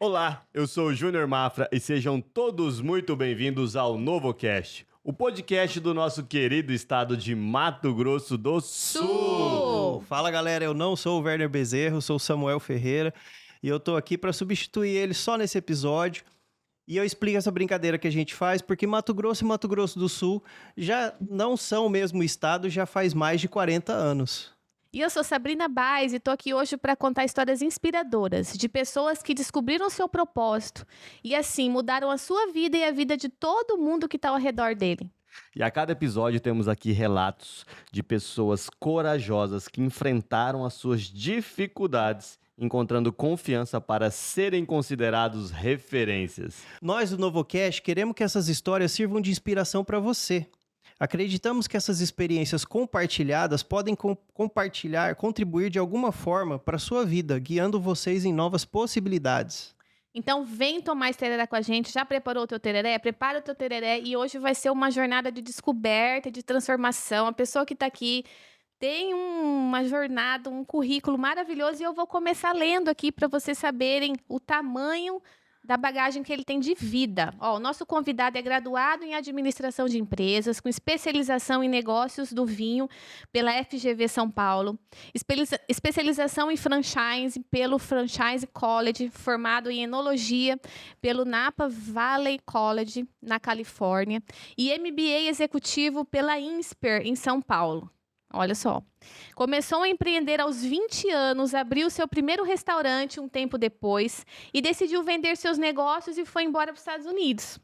Olá, eu sou o Júnior Mafra e sejam todos muito bem-vindos ao NovoCast, o podcast do nosso querido estado de Mato Grosso do Sul. Fala galera, eu não sou o Werner Bezerro, sou o Samuel Ferreira e eu tô aqui para substituir ele só nesse episódio. E eu explico essa brincadeira que a gente faz porque Mato Grosso e Mato Grosso do Sul já não são o mesmo estado já faz mais de 40 anos. E eu sou Sabrina Baez e tô aqui hoje para contar histórias inspiradoras de pessoas que descobriram seu propósito e assim mudaram a sua vida e a vida de todo mundo que está ao redor dele. E a cada episódio temos aqui relatos de pessoas corajosas que enfrentaram as suas dificuldades, encontrando confiança para serem considerados referências. Nós do NovoCast queremos que essas histórias sirvam de inspiração para você. Acreditamos que essas experiências compartilhadas podem contribuir de alguma forma para a sua vida, guiando vocês em novas possibilidades. Então vem tomar esse tereré com a gente. Já preparou o teu tereré? Prepara o teu tereré e hoje vai ser uma jornada de descoberta, de transformação. A pessoa que está aqui tem uma jornada, um currículo maravilhoso e eu vou começar lendo aqui para vocês saberem o tamanho da bagagem que ele tem de vida. O nosso convidado é graduado em administração de empresas, com especialização em negócios do vinho pela FGV São Paulo, especialização em franchise pelo Franchise College, formado em enologia pelo Napa Valley College, na Califórnia, e MBA executivo pela INSPER, em São Paulo. Olha só, começou a empreender aos 20 anos, abriu seu primeiro restaurante um tempo depois e decidiu vender seus negócios e foi embora para os Estados Unidos,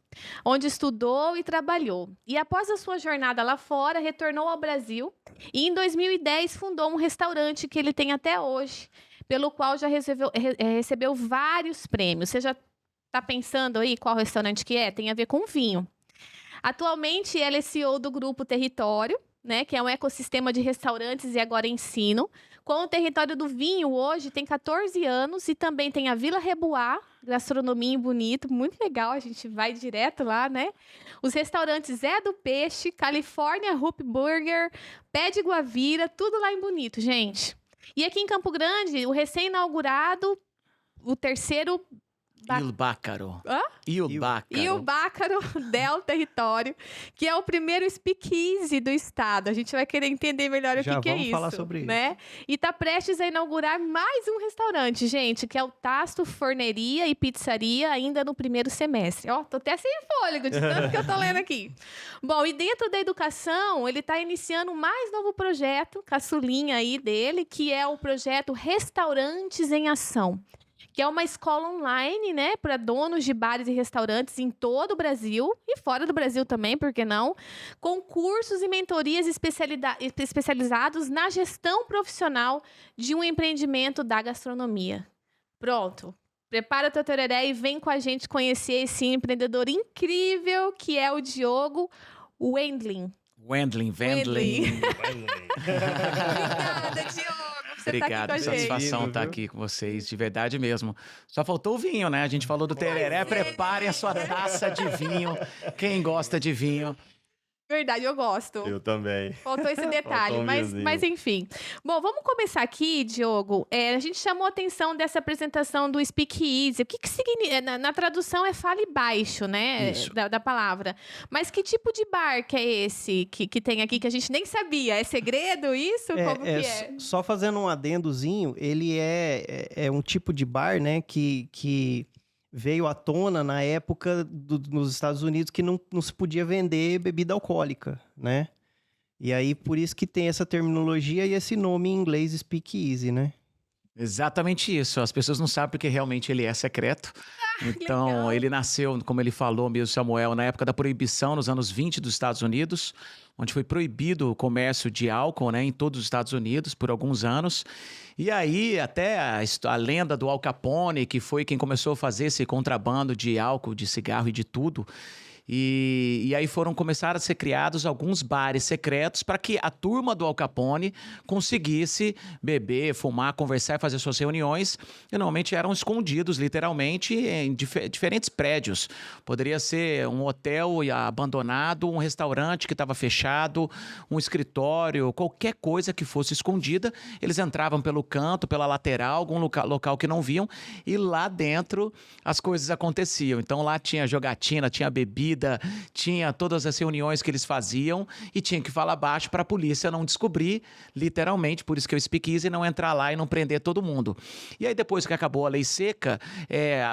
onde estudou e trabalhou. E após a sua jornada lá fora, retornou ao Brasil e em 2010 fundou um restaurante que ele tem até hoje, pelo qual já recebeu vários prêmios. Você já está pensando aí qual restaurante que é? Tem a ver com vinho. Atualmente, ela é CEO do Grupo Território, né, que é um ecossistema de restaurantes e agora ensino. Com o Território do Vinho, hoje tem 14 anos e também tem a Vila Reboá, gastronomia bonito, muito legal, a gente vai direto lá, né? Os restaurantes Zé do Peixe, California Hoop Burger, Pé de Guavira, tudo lá em Bonito, gente. E aqui em Campo Grande, o recém-inaugurado, o terceiro... Il Bácaro. Hã? Il Bácaro. Il Bácaro del Território, que é o primeiro speakeasy do estado. A gente vai querer entender melhor o que é isso. Já vamos falar sobre né? isso. E tá prestes a inaugurar mais um restaurante, gente, que é o Tasto Forneria e Pizzaria, ainda no primeiro semestre. Tô até sem fôlego de tanto que eu tô lendo aqui. Bom, e dentro da educação, ele tá iniciando um mais novo projeto, caçulinha aí dele, que é o projeto Restaurantes em Ação, que é uma escola online, né, para donos de bares e restaurantes em todo o Brasil e fora do Brasil também, por que não? Com cursos e mentorias especializados na gestão profissional de um empreendimento da gastronomia. Pronto. Prepara o teu tereré e vem com a gente conhecer esse empreendedor incrível que é o Diogo Wendling. Wendling. Obrigada, Diogo. Obrigado, satisfação estar aqui com vocês, de verdade mesmo. Só faltou o vinho, né? A gente falou do tereré, prepare a sua taça de vinho. Quem gosta de vinho? Verdade, eu gosto. Eu também. Faltou esse detalhe, Faltou mas enfim. Bom, vamos começar aqui, Diogo. A gente chamou a atenção dessa apresentação do Speakeasy. O que significa? Na tradução é fale baixo, né? Da palavra. Mas que tipo de bar que é esse que tem aqui que a gente nem sabia? É segredo isso? Como que é? Só fazendo um adendozinho, ele é um tipo de bar, né, que veio à tona na época nos Estados Unidos que não se podia vender bebida alcoólica, né? E aí, por isso que tem essa terminologia e esse nome em inglês Speakeasy, né? Exatamente isso. As pessoas não sabem porque realmente ele é secreto. Então, legal. ele nasceu, como ele falou mesmo, Samuel, na época da proibição, nos anos 20 dos Estados Unidos, onde foi proibido o comércio de álcool, né, em todos os Estados Unidos por alguns anos. E aí, até a lenda do Al Capone, que foi quem começou a fazer esse contrabando de álcool, de cigarro e de tudo. E aí começaram a ser criados alguns bares secretos para que a turma do Al Capone conseguisse beber, fumar, conversar e fazer suas reuniões. E normalmente eram escondidos, literalmente, em diferentes prédios. Poderia ser um hotel abandonado, um restaurante que estava fechado, um escritório, qualquer coisa que fosse escondida. Eles entravam pelo canto, pela lateral, algum local que não viam, e lá dentro as coisas aconteciam. Então lá tinha jogatina, tinha bebida, tinha todas as reuniões que eles faziam e tinha que falar baixo para a polícia não descobrir, literalmente, por isso que eu speakeasy, não entrar lá e não prender todo mundo. E aí depois que acabou a lei seca,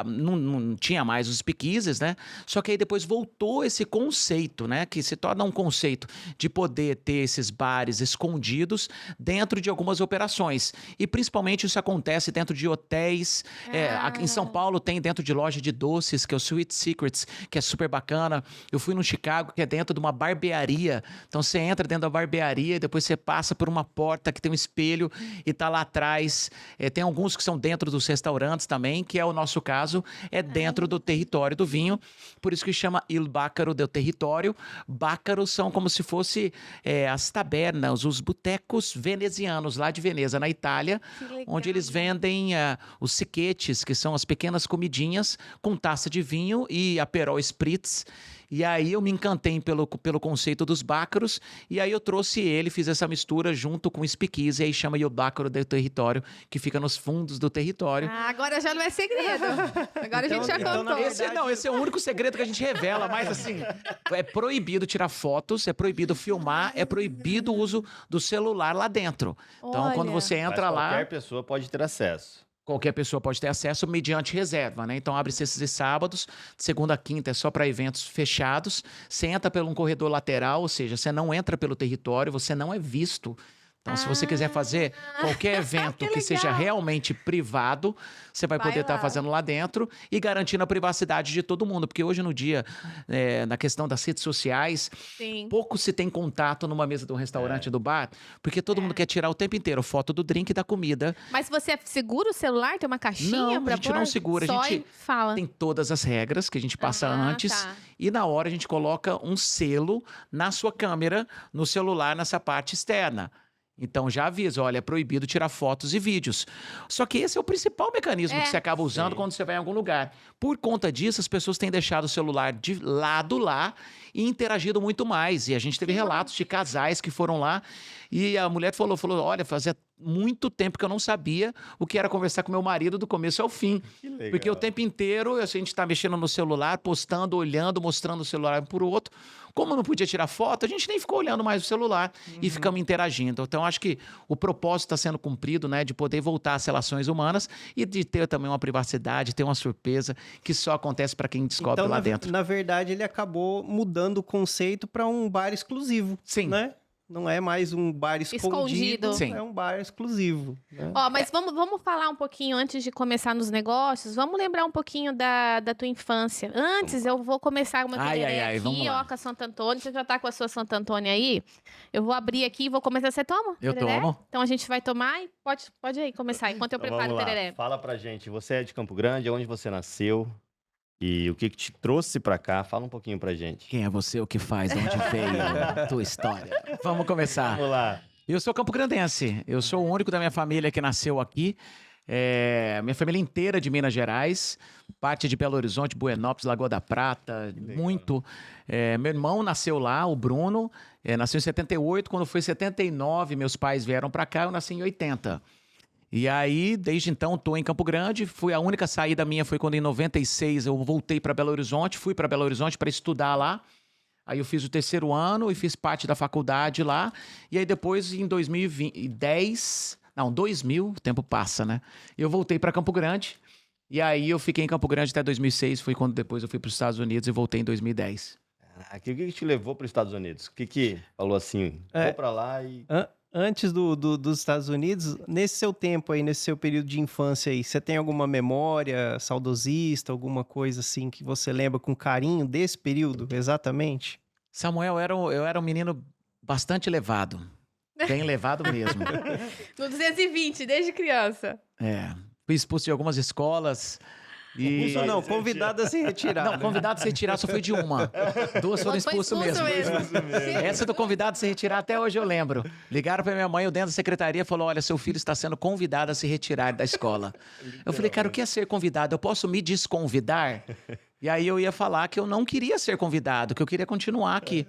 não tinha mais os speakeasies, né? Só que aí depois voltou esse conceito, né? Que se torna um conceito de poder ter esses bares escondidos dentro de algumas operações. E principalmente isso acontece dentro de hotéis. Aqui em São Paulo tem dentro de loja de doces, que é o Sweet Secrets, que é super bacana. Eu fui no Chicago, que é dentro de uma barbearia. Então você entra dentro da barbearia e depois você passa por uma porta que tem um espelho e tá lá atrás. Tem alguns que são dentro dos restaurantes também, que é o nosso caso, é dentro do território do vinho. Por isso que chama Il Bacaro del Território. Bácaros são como se fosse as tabernas, os botecos venezianos lá de Veneza, na Itália, onde eles vendem os siquetes, que são as pequenas comidinhas com taça de vinho e Aperol Spritz. E aí eu me encantei pelo conceito dos bácaros, e aí eu trouxe ele, fiz essa mistura junto com o speakeasy, e aí chama o Bácaro do Território, que fica nos fundos do território. Agora já não é segredo. Agora a gente já então, contou. Esse é o único segredo que a gente revela, mas assim, é proibido tirar fotos, é proibido filmar, é proibido o uso do celular lá dentro. Então, Olha. quando você entra lá... Qualquer pessoa pode ter acesso. Qualquer pessoa pode ter acesso mediante reserva, né? Então abre sextas e sábados, de segunda a quinta é só para eventos fechados. Você entra por um corredor lateral, ou seja, você não entra pelo território, você não é visto. Então, se você quiser fazer qualquer evento que seja realmente privado, você vai poder estar fazendo lá dentro e garantindo a privacidade de todo mundo. Porque hoje no dia, na questão das redes sociais, Sim. pouco se tem contato numa mesa de um restaurante, do bar, porque todo mundo quer tirar o tempo inteiro foto do drink e da comida. Mas você segura o celular? Tem uma caixinha Não, pra a gente pôr? não segura, Só a gente fala. tem todas as regras que a gente passa antes. Tá. E na hora a gente coloca um selo na sua câmera, no celular, nessa parte externa. Então já avisa, olha, é proibido tirar fotos e vídeos. Só que esse é o principal mecanismo que você acaba usando quando você vai em algum lugar. Por conta disso, as pessoas têm deixado o celular de lado lá e interagido muito mais. E a gente teve relatos de casais que foram lá e a mulher falou, olha, fazia muito tempo que eu não sabia o que era conversar com meu marido do começo ao fim. Que legal. Porque o tempo inteiro a gente tá mexendo no celular, postando, olhando, mostrando o celular um pro outro. Como não podia tirar foto, a gente nem ficou olhando mais o celular e ficamos interagindo. Então, acho que o propósito está sendo cumprido, né? De poder voltar às relações humanas e de ter também uma privacidade, ter uma surpresa que só acontece para quem descobre Então, lá dentro. na verdade, ele acabou mudando o conceito para um bar exclusivo. Sim. Né? Não é mais um bar escondido, Sim. é um bar exclusivo. Né? Ó, mas vamos falar um pouquinho antes de começar nos negócios. Vamos lembrar um pouquinho da tua infância. Antes, eu vou começar uma aqui, vamos lá. ó, com a Santo Antônio. Você já tá com a sua Santo Antônio aí? Eu vou abrir aqui e vou começar. Você toma? Eu tereré? tomo. Então a gente vai tomar e pode aí começar, enquanto eu Então, preparo o vamos lá. tereré. Fala pra gente, você é de Campo Grande, onde você nasceu e o que te trouxe pra cá? Fala um pouquinho pra gente. Quem é você, o que faz, onde veio a tua história? Vamos começar. Vamos lá. Eu sou campograndense. Eu sou o único da minha família que nasceu aqui. Minha família inteira de Minas Gerais, parte de Belo Horizonte, Buenópolis, Lagoa da Prata, muito. Meu irmão nasceu lá, o Bruno, nasceu em 78. Quando foi 79, meus pais vieram para cá, eu nasci em 80. E aí, desde então, estou em Campo Grande. A única saída minha foi quando em 96 eu voltei para Belo Horizonte, fui para Belo Horizonte para estudar lá. Aí eu fiz o terceiro ano e fiz parte da faculdade lá. E aí depois, em 2000, o tempo passa, né? Eu voltei para Campo Grande. E aí eu fiquei em Campo Grande até 2006. Foi quando depois eu fui para os Estados Unidos e voltei em 2010. O que te levou para os Estados Unidos? O que falou assim, vou para lá e... Antes dos Estados Unidos, nesse seu tempo aí, nesse seu período de infância aí, você tem alguma memória saudosista, alguma coisa assim que você lembra com carinho desse período, exatamente? Samuel, eu era um menino bastante levado. Bem levado mesmo. No 220, desde criança. Fui expulso de algumas escolas Isso não, convidado a se retirar. Não, né? convidado a se retirar só foi de uma. Duas foram Foi expulsos mesmo. Essa do convidado a se retirar até hoje eu lembro. Ligaram pra minha mãe, eu dentro da secretaria, falou, olha, seu filho está sendo convidado a se retirar da escola. Eu falei, cara, o que é ser convidado? Eu posso me desconvidar? E aí eu ia falar que eu não queria ser convidado, que eu queria continuar aqui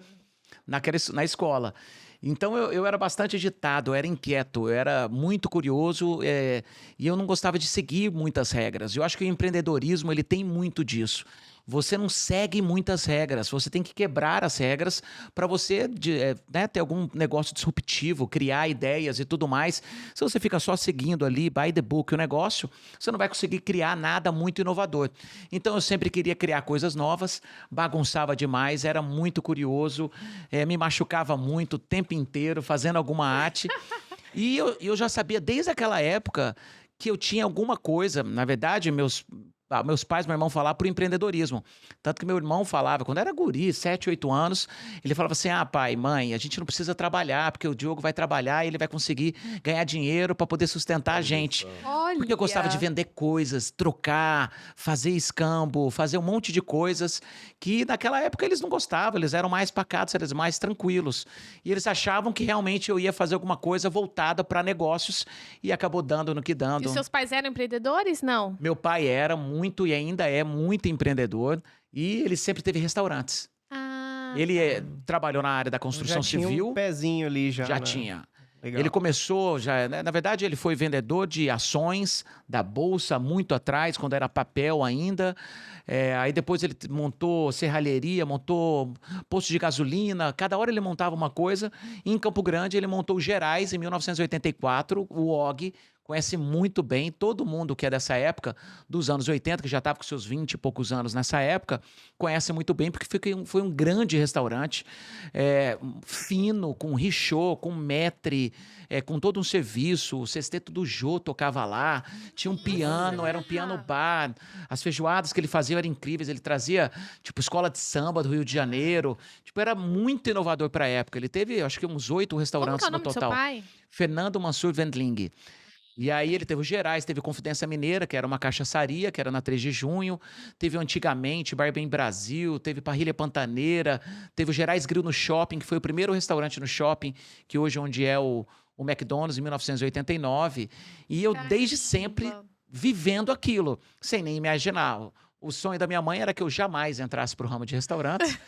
na escola. Então eu era bastante agitado, eu era inquieto, eu era muito curioso e eu não gostava de seguir muitas regras. Eu acho que o empreendedorismo ele tem muito disso. Você não segue muitas regras, você tem que quebrar as regras para você ter algum negócio disruptivo, criar ideias e tudo mais. Se você fica só seguindo ali, by the book, o negócio, você não vai conseguir criar nada muito inovador. Então eu sempre queria criar coisas novas, bagunçava demais, era muito curioso, me machucava muito o tempo inteiro fazendo alguma arte. E eu já sabia desde aquela época que eu tinha alguma coisa, na verdade, meus pais, meu irmão falavam pro empreendedorismo. Tanto que meu irmão falava, quando era guri, 7, 8 anos, ele falava assim, pai, mãe, a gente não precisa trabalhar, porque o Diogo vai trabalhar e ele vai conseguir ganhar dinheiro para poder sustentar a gente. Olha. Porque eu gostava de vender coisas, trocar, fazer escambo, fazer um monte de coisas que naquela época eles não gostavam, eles eram mais pacatos, eles mais tranquilos. E eles achavam que realmente eu ia fazer alguma coisa voltada para negócios e acabou dando no que dando. E os seus pais eram empreendedores? Não. Meu pai era muito e ainda é muito empreendedor e ele sempre teve restaurantes. Ele trabalhou na área da construção já tinha civil. Um pezinho ali já. Já né? tinha. Legal. Ele começou, na verdade, ele foi vendedor de ações da Bolsa muito atrás, quando era papel ainda. Aí depois ele montou serralheria, montou posto de gasolina. Cada hora ele montava uma coisa. E em Campo Grande ele montou o Gerais em 1984, o OG. Conhece muito bem, todo mundo que é dessa época, dos anos 80, que já estava com seus 20 e poucos anos nessa época, conhece muito bem, porque foi um grande restaurante, fino, com richô, com maître, com todo um serviço. O sexteto do Jô tocava lá, tinha um piano, era um piano bar. As feijoadas que ele fazia eram incríveis, ele trazia, tipo, escola de samba do Rio de Janeiro. Tipo, era muito inovador para a época. Ele teve, acho que uns 8 restaurantes Como que é o nome no do seu total. pai? Fernando Mansur Wendling. E aí ele teve o Gerais, teve Confidência Mineira, que era uma cachaçaria, que era na 3 de junho. Teve o Antigamente, Bar Bem Brasil, teve Parrilha Pantaneira, teve o Gerais Grill no Shopping, que foi o primeiro restaurante no shopping, que hoje é onde é o McDonald's, em 1989. E eu, desde sempre, vivendo aquilo, sem nem imaginar. O sonho da minha mãe era que eu jamais entrasse pro ramo de restaurantes,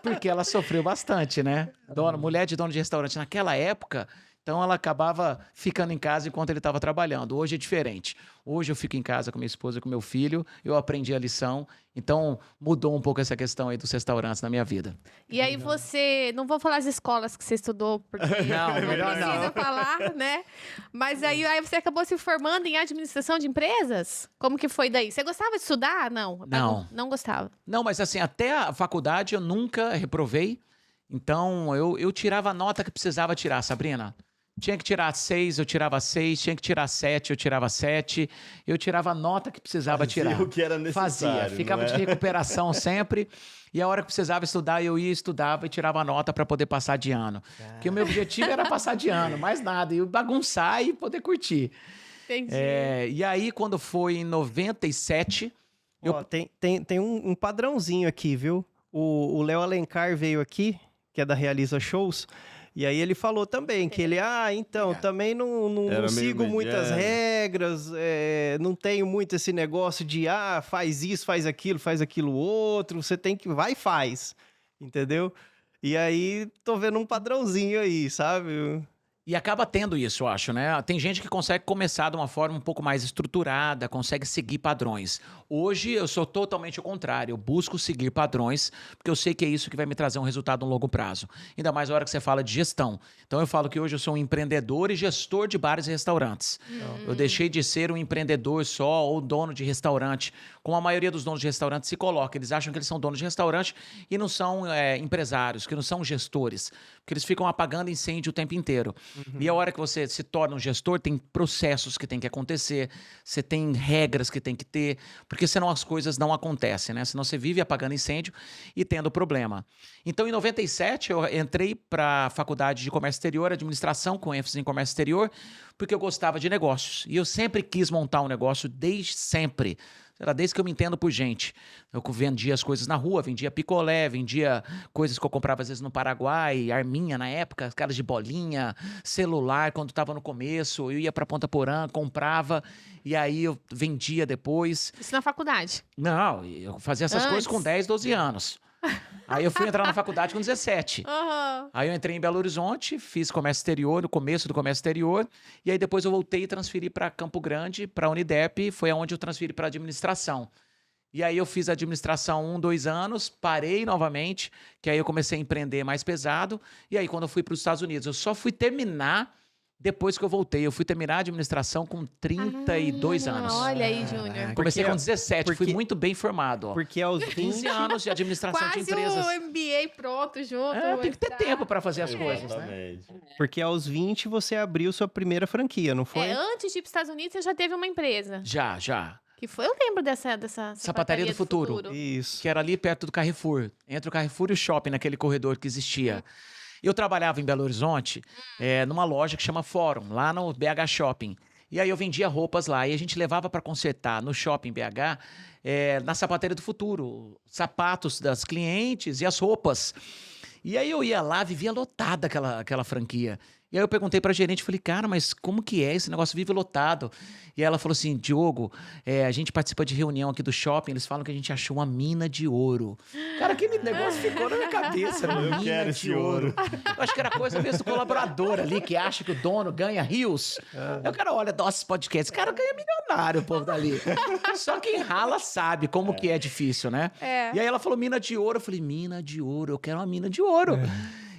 porque ela sofreu bastante, né? Mulher de dono de restaurante naquela época... Então, ela acabava ficando em casa enquanto ele estava trabalhando. Hoje é diferente. Hoje eu fico em casa com minha esposa e com meu filho. Eu aprendi a lição. Então, mudou um pouco essa questão aí dos restaurantes na minha vida. E aí você... Não vou falar as escolas que você estudou, porque Não, não melhor precisa não. falar, né? Mas aí você acabou se formando em administração de empresas? Como que foi daí? Você gostava de estudar? Não. Não. Não gostava. Não, mas assim, até a faculdade eu nunca reprovei. Então, eu tirava a nota que precisava tirar, Sabrina. Tinha que tirar 6, eu tirava 6. Tinha que tirar 7, eu tirava 7. Eu tirava a nota que precisava tirar. o que era necessário. Fazia. Ficava de recuperação sempre. E a hora que precisava estudar, eu ia, estudava e tirava a nota para poder passar de ano. Porque o meu objetivo era passar de ano, mais nada. E bagunçar e poder curtir. Entendi. E aí, quando foi em 97... Ó, tem um padrãozinho aqui, viu? O Léo Alencar veio aqui, que é da Realiza Shows, e aí ele falou também que ele, também não sigo muitas regras, não tenho muito esse negócio de, faz isso, faz aquilo outro, você tem que, vai e faz, entendeu? E aí, tô vendo um padrãozinho aí, sabe? E acaba tendo isso, eu acho, né? Tem gente que consegue começar de uma forma um pouco mais estruturada, consegue seguir padrões. Hoje eu sou totalmente o contrário, eu busco seguir padrões, porque eu sei que é isso que vai me trazer um resultado a longo prazo. Ainda mais na hora que você fala de gestão. Então eu falo que hoje eu sou um empreendedor e gestor de bares e restaurantes. Eu deixei de ser um empreendedor só ou dono de restaurante, como a maioria dos donos de restaurante se coloca. Eles acham que eles são donos de restaurante e não são empresários, que não são gestores, porque eles ficam apagando incêndio o tempo inteiro. E a hora que você se torna um gestor, tem processos que tem que acontecer, você tem regras que tem que ter, porque senão as coisas não acontecem, né? Senão você vive apagando incêndio e tendo problema. Então, em 97, eu entrei para a Faculdade de Comércio Exterior, Administração, com ênfase em Comércio Exterior, porque eu gostava de negócios. E eu sempre quis montar um negócio, desde sempre. sei lá, desde que eu me entendo por gente. Eu vendia as coisas na rua, vendia picolé, vendia coisas que eu comprava às vezes no Paraguai, arminha na época, caras de bolinha, celular quando estava no começo, eu ia para Ponta Porã, comprava e aí eu vendia depois. Isso na faculdade. Não, eu fazia essas coisas com 10, 12 anos. Aí eu fui entrar na faculdade com 17. Aham. Aí eu entrei em Belo Horizonte, fiz comércio exterior, no começo do comércio exterior, e aí depois eu voltei e transferi para Campo Grande, para a Unidep, foi aonde eu transferi para administração. E aí eu fiz administração 1, 2 anos, parei novamente, que aí eu comecei a empreender mais pesado, e aí quando eu fui para os Estados Unidos, eu só fui terminar depois que eu voltei. Eu fui terminar a administração com 32 anos. Olha aí, Júnior. Comecei Porque- com 17, fui porque- muito bem formado. Ó. Porque aos 15 20... anos de administração de Quase empresas. o MBA pronto junto. Tem que ter tempo para fazer as É. coisas, né? Exatamente. Porque aos 20 você abriu sua primeira franquia, não foi? Antes de ir para os Estados Unidos, você já teve uma empresa. Já. Que foi, eu lembro dessa Sapataria do Futuro. Isso. Que era ali perto do Carrefour. Entre o Carrefour e o shopping, naquele corredor que existia. Eu trabalhava em Belo Horizonte, numa loja que chama Fórum, lá no BH Shopping. E aí eu vendia roupas lá e a gente levava para consertar no shopping BH, na Sapataria do Futuro, sapatos das clientes e as roupas. E aí eu ia lá, vivia lotada aquela franquia. E aí eu perguntei pra gerente, falei, cara, mas como que é? Esse negócio vive lotado. E ela falou assim, Diogo, a gente participa de reunião aqui do shopping, eles falam que a gente achou uma mina de ouro. Cara, aquele negócio ficou na minha cabeça, uma Eu mina quero de esse ouro. Eu acho que era coisa mesmo do colaborador ali, que acha que o dono ganha rios. Aí o cara olha nossos podcasts, cara ganha milionário, o povo dali. Só quem rala sabe como que é difícil, né? É. E aí ela falou mina de ouro, eu falei, mina de ouro, eu quero uma mina de ouro.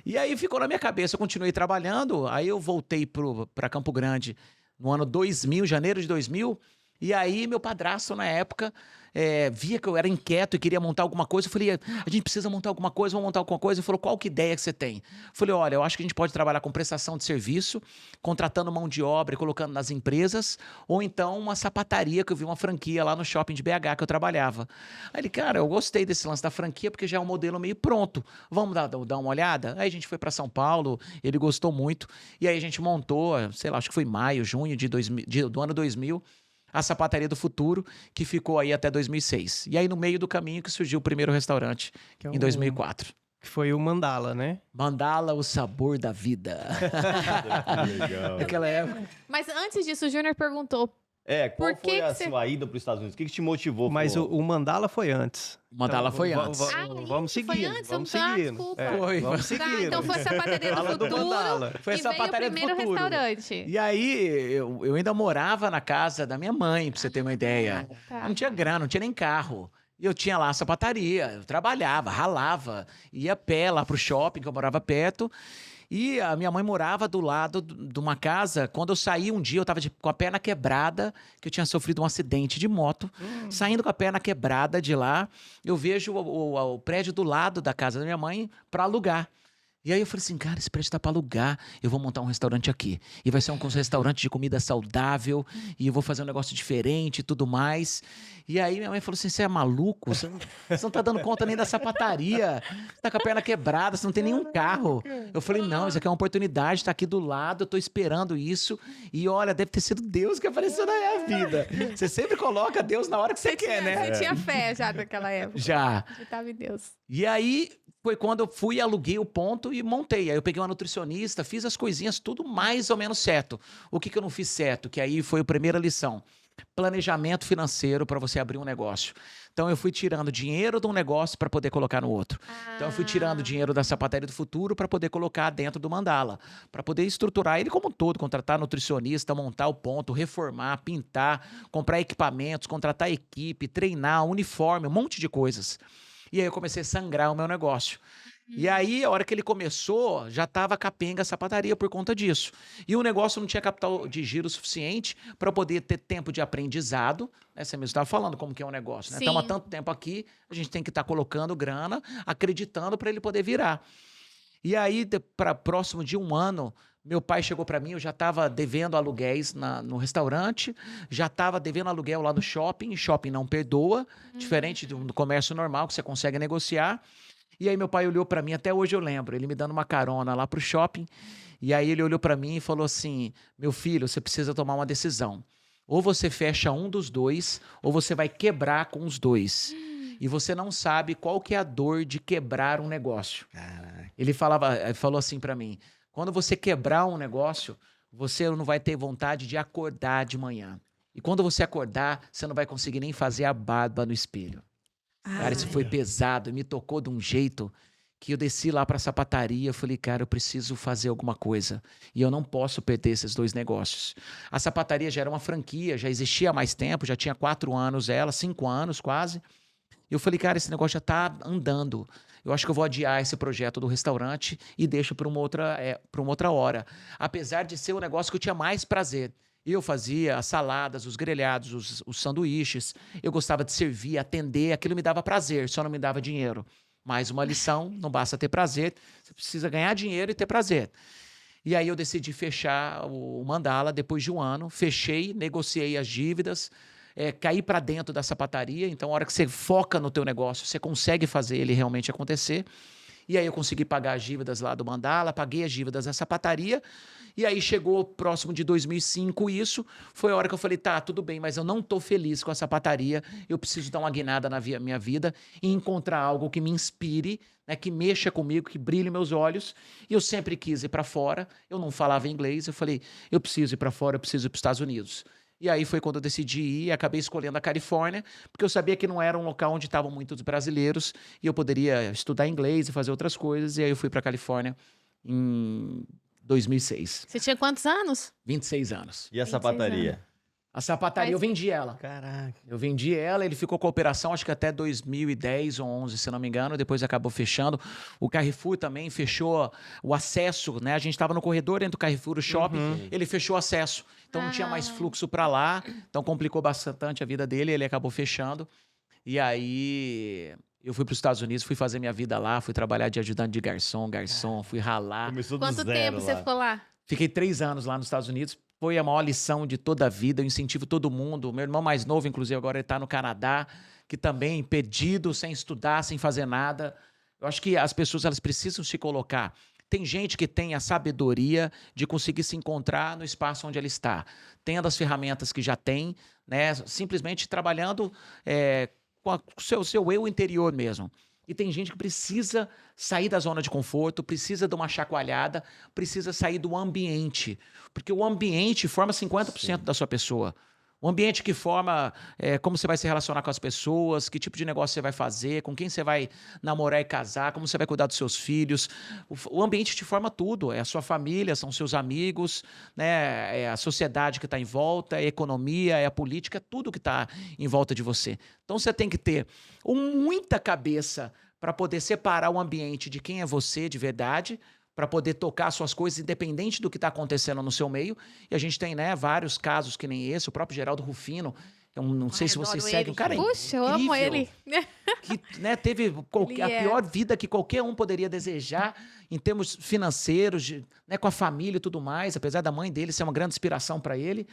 E aí ficou na minha cabeça, eu continuei trabalhando, aí eu voltei para Campo Grande no ano 2000, janeiro de 2000, e aí meu padrasto na época via que eu era inquieto e queria montar alguma coisa, eu falei, a gente precisa montar alguma coisa, vamos montar alguma coisa, ele falou, qual que ideia que você tem? Eu falei, olha, eu acho que a gente pode trabalhar com prestação de serviço, contratando mão de obra e colocando nas empresas, ou então uma sapataria, que eu vi uma franquia lá no shopping de BH que eu trabalhava. Aí ele, cara, eu gostei desse lance da franquia, porque já é um modelo meio pronto, vamos dar uma olhada? Aí a gente foi para São Paulo, ele gostou muito, e aí a gente montou, sei lá, acho que foi maio, junho do ano 2000, a Sapataria do Futuro, que ficou aí até 2006. E aí, no meio do caminho, que surgiu o primeiro restaurante, Que é em 2004. Que foi o Mandala, né? Mandala, o sabor da vida. Legal. Naquela época. Mas antes disso, o Júnior perguntou. Qual Por que foi a que você- sua ida para os Estados Unidos? O que te motivou? Mas Falou, o Mandala foi antes. Mandala Então, foi va- antes. va- Ah, vamos foi seguindo, antes? vamos Ah, seguindo. desculpa. Foi. Vamos Tá, seguindo. então foi a Sapataria do Fala do Futuro. Mandala. Foi a e veio o Sapataria do primeiro Futuro. restaurante. E aí, eu ainda morava na casa da minha mãe, pra você ter uma ideia. Tá. Eu não tinha grana, não tinha nem carro. E eu tinha lá a sapataria, eu trabalhava, ralava, ia a pé lá pro shopping, que eu morava perto. E a minha mãe morava do lado de uma casa. Quando eu saí um dia, eu tava com a perna quebrada, que eu tinha sofrido um acidente de moto. Saindo com a perna quebrada de lá, eu vejo o prédio do lado da casa da minha mãe para alugar. E aí eu falei assim, cara, esse prédio tá pra alugar, eu vou montar um restaurante aqui. E vai ser um restaurante de comida saudável, e eu vou fazer um negócio diferente e tudo mais. E aí minha mãe falou assim, você é maluco? Você não tá dando conta nem da sapataria. Você tá com a perna quebrada, você não tem nenhum carro. Eu falei, não, isso aqui é uma oportunidade, tá aqui do lado, eu tô esperando isso. E olha, deve ter sido Deus que apareceu na minha vida. Você sempre coloca Deus na hora que você quer, né? Você tinha fé já naquela época. Já. Acreditava em Deus. E aí foi quando eu fui, aluguei o ponto e montei. Aí eu peguei uma nutricionista, fiz as coisinhas tudo mais ou menos certo. O que eu não fiz certo? Que aí foi a primeira lição. Planejamento financeiro para você abrir um negócio. Então eu fui tirando dinheiro de um negócio para poder colocar no outro. Então eu fui tirando dinheiro da Sapataria do Futuro para poder colocar dentro do Mandala, para poder estruturar ele como um todo, contratar nutricionista, montar o ponto, reformar, pintar, comprar equipamentos, contratar equipe, treinar, uniforme, um monte de coisas. E aí eu comecei a sangrar o meu negócio. E aí, a hora que ele começou, já estava capenga a sapataria por conta disso. E o negócio não tinha capital de giro suficiente para poder ter tempo de aprendizado. Né? Você mesmo estava falando como que é um negócio. Né? Sim. Estamos há tanto tempo aqui, a gente tem que estar colocando grana, acreditando para ele poder virar. E aí, para próximo de um ano, meu pai chegou para mim, eu já estava devendo aluguéis no restaurante, já estava devendo aluguel lá no shopping, shopping não perdoa, diferente do comércio normal, que você consegue negociar. E aí meu pai olhou para mim, até hoje eu lembro, ele me dando uma carona lá pro shopping, e aí ele olhou para mim e falou assim, meu filho, você precisa tomar uma decisão. Ou você fecha um dos dois, ou você vai quebrar com os dois. E você não sabe qual que é a dor de quebrar um negócio. Caraca. Ele falou assim pra mim, quando você quebrar um negócio, você não vai ter vontade de acordar de manhã. E quando você acordar, você não vai conseguir nem fazer a barba no espelho. Cara, isso foi pesado, me tocou de um jeito que eu desci lá pra sapataria, eu falei, cara, eu preciso fazer alguma coisa. E eu não posso perder esses dois negócios. A sapataria já era uma franquia, já existia há mais tempo, já tinha 4 anos ela, 5 anos quase. E eu falei, cara, esse negócio já tá andando. Eu acho que eu vou adiar esse projeto do restaurante e deixo para uma outra hora. Apesar de ser um negócio que eu tinha mais prazer. Eu fazia as saladas, os grelhados, os sanduíches. Eu gostava de servir, atender. Aquilo me dava prazer, só não me dava dinheiro. Mais uma lição, não basta ter prazer. Você precisa ganhar dinheiro e ter prazer. E aí eu decidi fechar o Mandala depois de um ano. Fechei, negociei as dívidas. Cair para dentro da sapataria. Então, a hora que você foca no teu negócio, você consegue fazer ele realmente acontecer. E aí eu consegui pagar as dívidas lá do Mandala, paguei as dívidas da sapataria. E aí chegou próximo de 2005 isso. Foi a hora que eu falei, tá, tudo bem, mas eu não tô feliz com a sapataria. Eu preciso dar uma guinada na minha vida e encontrar algo que me inspire, né, que mexa comigo, que brilhe meus olhos. E eu sempre quis ir para fora. Eu não falava inglês. Eu falei, eu preciso ir para fora, eu preciso ir para os Estados Unidos. E aí foi quando eu decidi ir e acabei escolhendo a Califórnia, porque eu sabia que não era um local onde estavam muitos brasileiros e eu poderia estudar inglês e fazer outras coisas. E aí eu fui para a Califórnia em 2006. Você tinha quantos anos? 26 anos. E a 26 sapataria? A sapataria, eu vendi ela. Caraca. Eu vendi ela, ele ficou com a operação acho que até 2010 ou 11, se não me engano, depois acabou fechando. O Carrefour também fechou o acesso, né? A gente estava no corredor dentro do Carrefour, o shopping, ele fechou o acesso. Então não tinha mais fluxo para lá, então complicou bastante a vida dele, ele acabou fechando. E aí eu fui para os Estados Unidos, fui fazer minha vida lá, fui trabalhar de ajudante de garçom, fui ralar. Começou do Quanto zero tempo você lá. ficou lá? Fiquei 3 anos lá nos Estados Unidos. Foi a maior lição de toda a vida. Eu incentivo todo mundo. Meu irmão mais novo, inclusive, agora ele está no Canadá, que também perdido, sem estudar, sem fazer nada. Eu acho que as pessoas elas precisam se colocar. Tem gente que tem a sabedoria de conseguir se encontrar no espaço onde ela está. Tendo as ferramentas que já tem, né? Simplesmente trabalhando com o seu eu interior mesmo. E tem gente que precisa sair da zona de conforto, precisa de uma chacoalhada, precisa sair do ambiente. Porque o ambiente forma 50% da sua pessoa. O ambiente que forma como você vai se relacionar com as pessoas, que tipo de negócio você vai fazer, com quem você vai namorar e casar, como você vai cuidar dos seus filhos. O ambiente te forma tudo. É a sua família, são seus amigos, né? É a sociedade que está em volta, é a economia, é a política, é tudo que está em volta de você. Então você tem que ter muita cabeça para poder separar o ambiente de quem é você de verdade, para poder tocar suas coisas independente do que está acontecendo no seu meio. E a gente tem, né, vários casos que nem esse, o próprio Geraldo Rufino, eu não sei se vocês seguem, um cara Puxa, eu amo ele. que, né, teve a pior vida que qualquer um poderia desejar em termos financeiros, né, com a família e tudo mais, apesar da mãe dele ser uma grande inspiração para ele.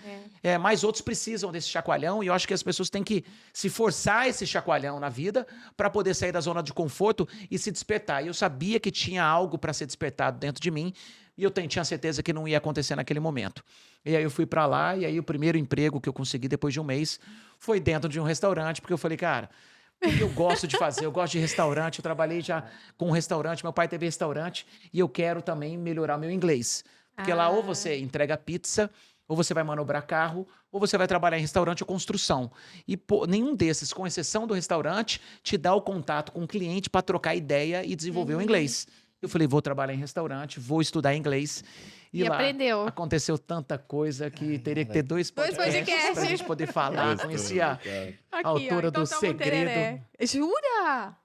Mas outros precisam desse chacoalhão e eu acho que as pessoas têm que se forçar esse chacoalhão na vida para poder sair da zona de conforto e se despertar. E eu sabia que tinha algo para ser despertado dentro de mim e eu tinha certeza que não ia acontecer naquele momento. E aí eu fui para lá e aí o primeiro emprego que eu consegui depois de um mês foi dentro de um restaurante, porque eu falei, cara, o que eu gosto de fazer? Eu gosto de restaurante, eu trabalhei já com um restaurante, meu pai teve restaurante e eu quero também melhorar meu inglês. Porque lá ou você entrega pizza, ou você vai manobrar carro, ou você vai trabalhar em restaurante ou construção. E nenhum desses, com exceção do restaurante, te dá o contato com o cliente para trocar ideia e desenvolver o inglês. Eu falei, vou trabalhar em restaurante, vou estudar inglês. E lá aprendeu. aconteceu tanta coisa que teria que ter dois podcasts pra gente poder falar. Conheci a autora do Segredo. Jura?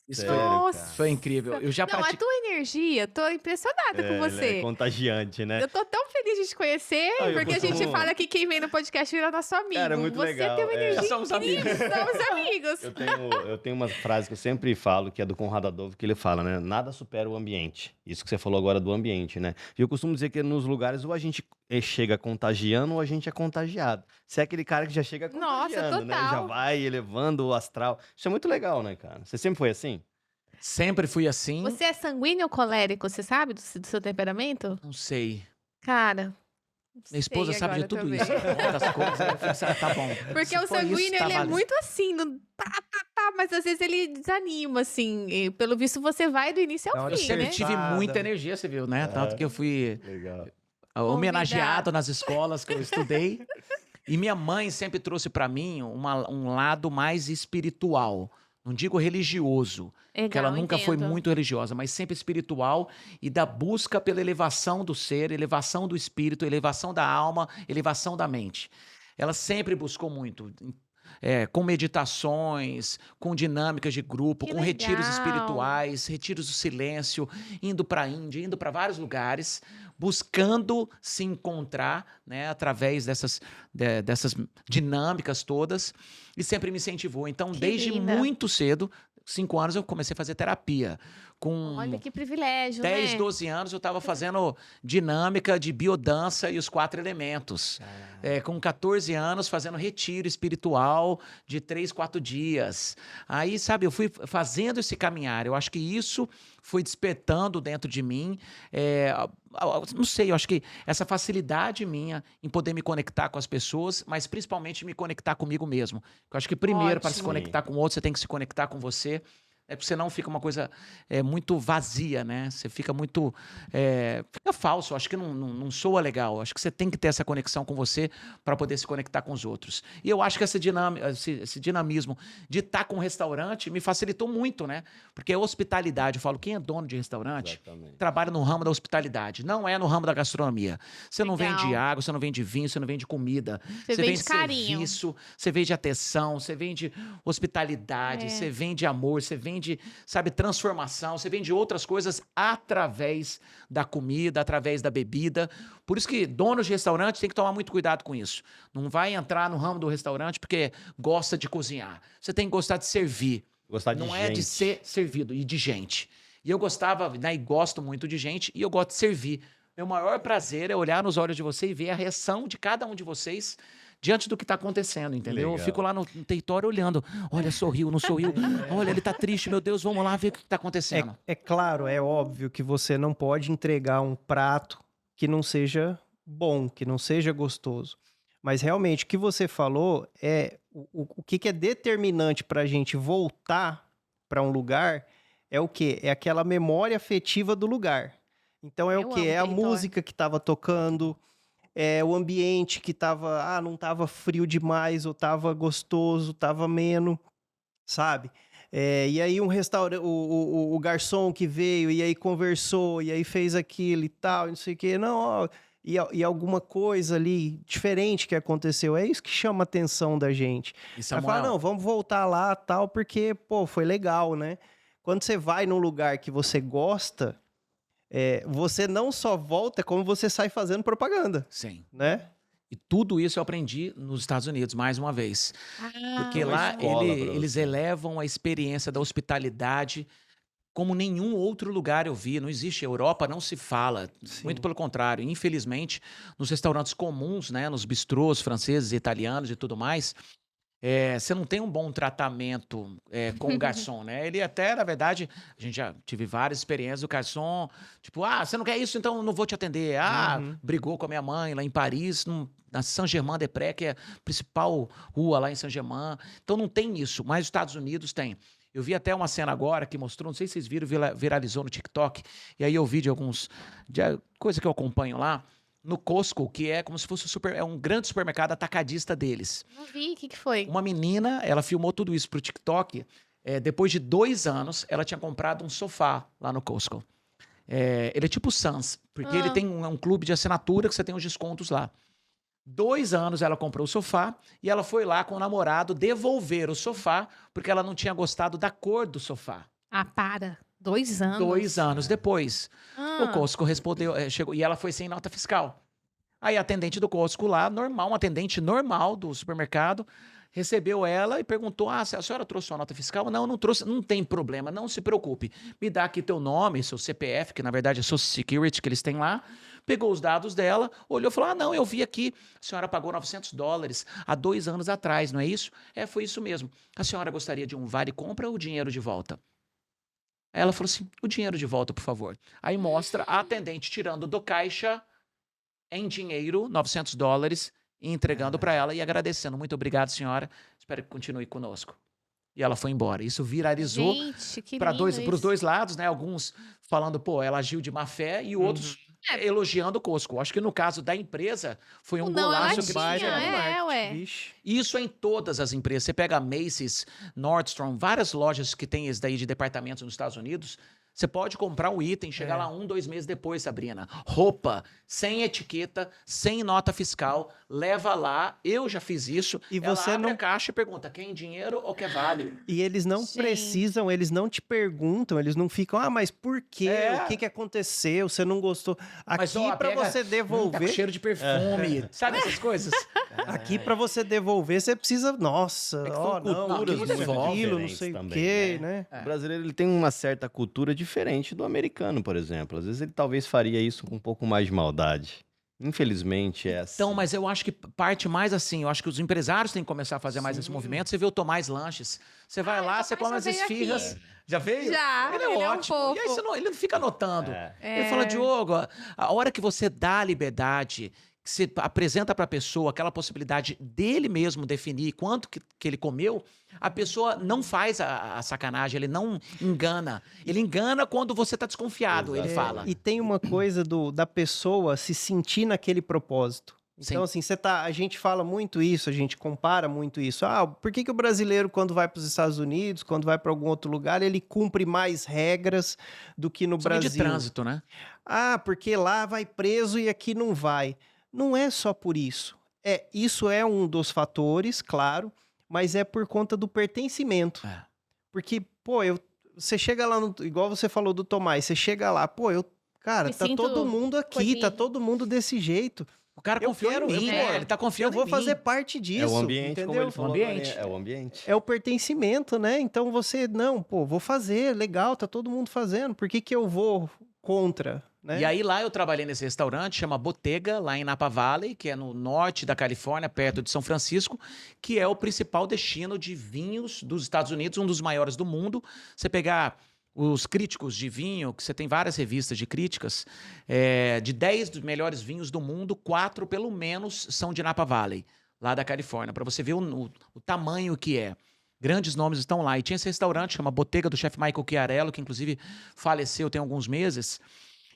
Isso Sério, foi incrível. Eu já Não, a pratiquei. tua energia, tô impressionada com você. É contagiante, né? Eu tô tão feliz de te conhecer, Ah, eu porque a gente costumo- fala que quem vem no podcast vira nosso amigo. Cara, é muito você legal, tem uma energia Já somos incrível. Somos amigos. Eu tenho uma frase que eu sempre falo, que é do Conrado Adolfo, que ele fala, né? Nada supera o ambiente. Isso que você falou agora do ambiente, né? E eu costumo dizer que nos lugares ou a gente chega contagiando ou a gente é contagiado. Você é aquele cara que já chega Nossa, contagiando, né? Já total. vai elevando o astral. Isso é muito legal, né, cara? Você sempre foi assim? Sempre fui assim. Você é sanguíneo ou colérico, você sabe do seu temperamento? Não sei. Cara, Minha esposa Sei sabe de agora tudo também. isso. Conta as coisas. Aí eu falei assim, tá bom. Porque Se o for isso, sanguíneo, tá ele é valendo. muito assim, não mas às vezes ele desanima, assim. E, pelo visto, você vai do início Na ao hora fim, certa. né? Eu tive muita energia, você viu, né? Tanto que eu fui Legal. homenageado nas escolas que eu estudei. E minha mãe sempre trouxe pra mim um lado mais espiritual. Não digo religioso, porque ela Legal, nunca foi entendo. muito religiosa, mas sempre espiritual e da busca pela elevação do ser, elevação do espírito, elevação da alma, elevação da mente. Ela sempre buscou muito, com meditações, com dinâmicas de grupo, Que com retiros legal. espirituais, retiros do silêncio, indo para a Índia, indo para vários lugares, buscando se encontrar, né, através dessas dinâmicas todas, e sempre me incentivou. Então, Que desde linda. muito cedo, 5 anos, eu comecei a fazer terapia. Com Olha que privilégio, 10, né? 12 anos eu estava fazendo dinâmica de biodança e os 4 elementos. Com 14 anos fazendo retiro espiritual de 3, 4 dias. Aí, sabe, eu fui fazendo esse caminhar. Eu acho que isso foi despertando dentro de mim. Não sei, eu acho que essa facilidade minha em poder me conectar com as pessoas, mas principalmente me conectar comigo mesmo. Eu acho que primeiro, para se Ótimo. conectar com o outro, você tem que se conectar com você. Porque senão fica uma coisa muito vazia, né? Você fica muito... fica falso, acho que não soa legal. Acho que você tem que ter essa conexão com você para poder se conectar com os outros. E eu acho que esse dinamismo de estar com um restaurante me facilitou muito, né? Porque a hospitalidade, eu falo, quem é dono de restaurante Exatamente. trabalha no ramo da hospitalidade, não é no ramo da gastronomia. Você não Legal. vende água, você não vende vinho, você não vende comida. Você vende carinho. Serviço, você vende atenção, você vende hospitalidade, você vende amor, você vende, sabe, transformação, você vende outras coisas através da comida, através da bebida. Por isso que donos de restaurante tem que tomar muito cuidado com isso. Não vai entrar no ramo do restaurante porque gosta de cozinhar. Você tem que gostar de servir. Gostar de Não gente. é de ser servido, e de gente. E eu gostava, né, e gosto muito de gente, e eu gosto de servir. Meu maior prazer é olhar nos olhos de você e ver a reação de cada um de vocês diante do que está acontecendo, entendeu? Eu Legal. fico lá no território olhando. Olha, sorriu, não sorriu. Olha, ele tá triste, meu Deus, vamos lá ver o que está acontecendo. É claro, é óbvio que você não pode entregar um prato que não seja bom, que não seja gostoso. Mas realmente, o que você falou é o que é determinante para a gente voltar para um lugar é o quê? É aquela memória afetiva do lugar. Então é Eu o quê? amo É a território. música que estava tocando, é o ambiente que tava, não tava frio demais, ou tava gostoso, tava ameno, sabe? E aí um restaurante, o garçom que veio, e aí conversou, e aí fez aquilo e tal, e não sei o quê. Não, ó, e alguma coisa ali diferente que aconteceu. É isso que chama a atenção da gente. E Vai Samuel, falar, não, vamos voltar lá tal, porque, pô, foi legal, né? Quando você vai num lugar que você gosta, você não só volta, como você sai fazendo propaganda, sim. né? E tudo isso eu aprendi nos Estados Unidos, mais uma vez. Porque uma lá escola pra eles você. elevam a experiência da hospitalidade como nenhum outro lugar eu vi. Não existe. Europa não se fala. Sim. Muito pelo contrário. Infelizmente, nos restaurantes comuns, né, nos bistrôs franceses, italianos e tudo mais, você não tem um bom tratamento com o garçom, né? Ele até, na verdade, a gente já tive várias experiências do garçom, tipo, você não quer isso, então eu não vou te atender. Brigou com a minha mãe lá em Paris, na Saint-Germain-des-Prés, que é a principal rua lá em Saint-Germain. Então não tem isso, mas os Estados Unidos tem. Eu vi até uma cena agora que mostrou, não sei se vocês viram, viralizou no TikTok, e aí eu vi de coisa que eu acompanho lá, no Costco, que é como se fosse um grande supermercado atacadista deles. Não vi, o que foi? Uma menina, ela filmou tudo isso pro TikTok. Depois de 2 anos, ela tinha comprado um sofá lá no Costco. Ele é tipo o Sam's, porque ele tem um clube de assinatura que você tem os descontos lá. 2 anos ela comprou o sofá e ela foi lá com o namorado devolver o sofá porque ela não tinha gostado da cor do sofá. Para. 2 anos. 2 anos depois. O Ah, Costco respondeu, chegou, e ela foi sem nota fiscal. Aí a atendente do Costco lá, normal, uma atendente normal do supermercado, recebeu ela e perguntou, a senhora trouxe sua nota fiscal? Não, não trouxe, não tem problema, não se preocupe. Me dá aqui teu nome, seu CPF, que na verdade é Social Security que eles têm lá. Pegou os dados dela, olhou e falou, não, eu vi aqui, a senhora pagou $900 há 2 anos atrás, não é isso? Foi isso mesmo. A senhora gostaria de um vale compra ou dinheiro de volta? Aí ela falou assim, o dinheiro de volta, por favor. Aí mostra a atendente tirando do caixa em dinheiro, $900, e entregando para ela e agradecendo. Muito obrigado, senhora. Espero que continue conosco. E ela foi embora. Isso viralizou Gente, que para lindo os isso. dois lados, né? Alguns falando, pô, ela agiu de má fé, e outros elogiando o Costco. Acho que no caso da empresa, foi um Não, ela golaço que eles tinha, fizeram. ué. Vixe. Isso é em todas as empresas. Você pega a Macy's, Nordstrom, várias lojas que tem esse daí de departamentos nos Estados Unidos. Você pode comprar um item, chegar lá 1, 2 meses depois, Sabrina. Roupa, sem etiqueta, sem nota fiscal, leva lá. Eu já fiz isso. E Ela você abre não- a caixa e pergunta, quer dinheiro ou quer vale? E eles não Gente. precisam, eles não te perguntam, eles não ficam, mas por quê? É. O que aconteceu? Você não gostou? Mas, Aqui ó, pra pega- você Tá com devolver, cheiro de perfume. Sabe essas coisas? aqui para você devolver, você precisa, nossa, É que ó, são não, culturas isso, muito aquilo, não diferentes sei o também, quê, né? O brasileiro ele tem uma certa cultura diferente do americano, por exemplo. Às vezes ele talvez faria isso com um pouco mais de maldade. Infelizmente é assim. Então, mas eu acho que parte mais assim. Eu acho que os empresários têm que começar a fazer mais esse movimento. Você vê o Tomás Lanches. Você vai lá, o você Tomás come já as veio esfirras. aqui. Já veio? Já, Ele é ele é um ótimo. E aí fofo. ele não fica anotando. É. Ele fala, Diogo, a hora que você dá a liberdade, que você apresenta para a pessoa aquela possibilidade dele mesmo definir quanto que ele comeu, a pessoa não faz a sacanagem, ele não engana. Ele engana quando você está desconfiado, ele Exato. fala. E tem uma coisa da pessoa se sentir naquele propósito. Então, assim, a gente fala muito isso, a gente compara muito isso. Ah, por que o brasileiro, quando vai para os Estados Unidos, quando vai para algum outro lugar, ele cumpre mais regras do que no Somente de Brasil? trânsito, né? Ah, porque lá vai preso e aqui não vai. Não é só por isso. Isso é um dos fatores, claro, mas é por conta do pertencimento. É. Porque, pô, você chega lá, igual você falou do Tomás, você chega lá, pô, cara, Me tá sinto todo mundo aqui, acolhido. tá todo mundo desse jeito. O cara Eu confiou quero- em mim, eu né? quero. Ele tá Eu confiando vou em fazer mim. parte disso, É o ambiente, como entendeu? ele falou. ambiente. agora, É o ambiente. É o pertencimento, né? Então você, não, pô, vou fazer, legal, tá todo mundo fazendo, por que eu vou contra, né? E aí lá eu trabalhei nesse restaurante, chama Bottega, lá em Napa Valley, que é no norte da Califórnia, perto de São Francisco, que é o principal destino de vinhos dos Estados Unidos, um dos maiores do mundo. Você pegar os críticos de vinho, que você tem várias revistas de críticas, de 10 dos melhores vinhos do mundo, 4 pelo menos são de Napa Valley, lá da Califórnia, para você ver o tamanho que é. Grandes nomes estão lá. E tinha esse restaurante, chama Bottega, do chefe Michael Chiarello, que inclusive faleceu tem alguns meses.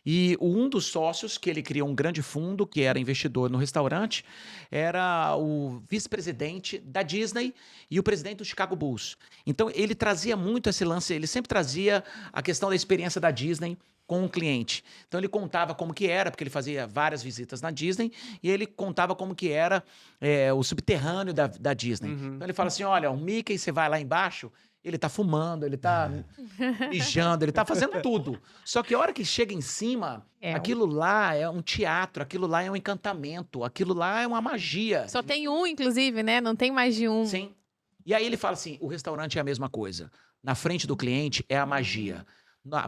E um dos sócios, que ele criou um grande fundo, que era investidor no restaurante, era o vice-presidente da Disney e o presidente do Chicago Bulls. Então, ele trazia muito esse lance, ele sempre trazia a questão da experiência da Disney com o cliente. Então, ele contava como que era, porque ele fazia várias visitas na Disney, e ele contava como que era o subterrâneo da Disney. Então, ele fala assim, olha, o Mickey, você vai lá embaixo, ele tá fumando, ele tá mijando, ele tá fazendo tudo. Só que a hora que chega em cima, aquilo lá é um teatro, aquilo lá é um encantamento, aquilo lá é uma magia. Só tem um, inclusive, né? Não tem mais de um. Sim. E aí ele fala assim, o restaurante é a mesma coisa. Na frente do cliente é a magia.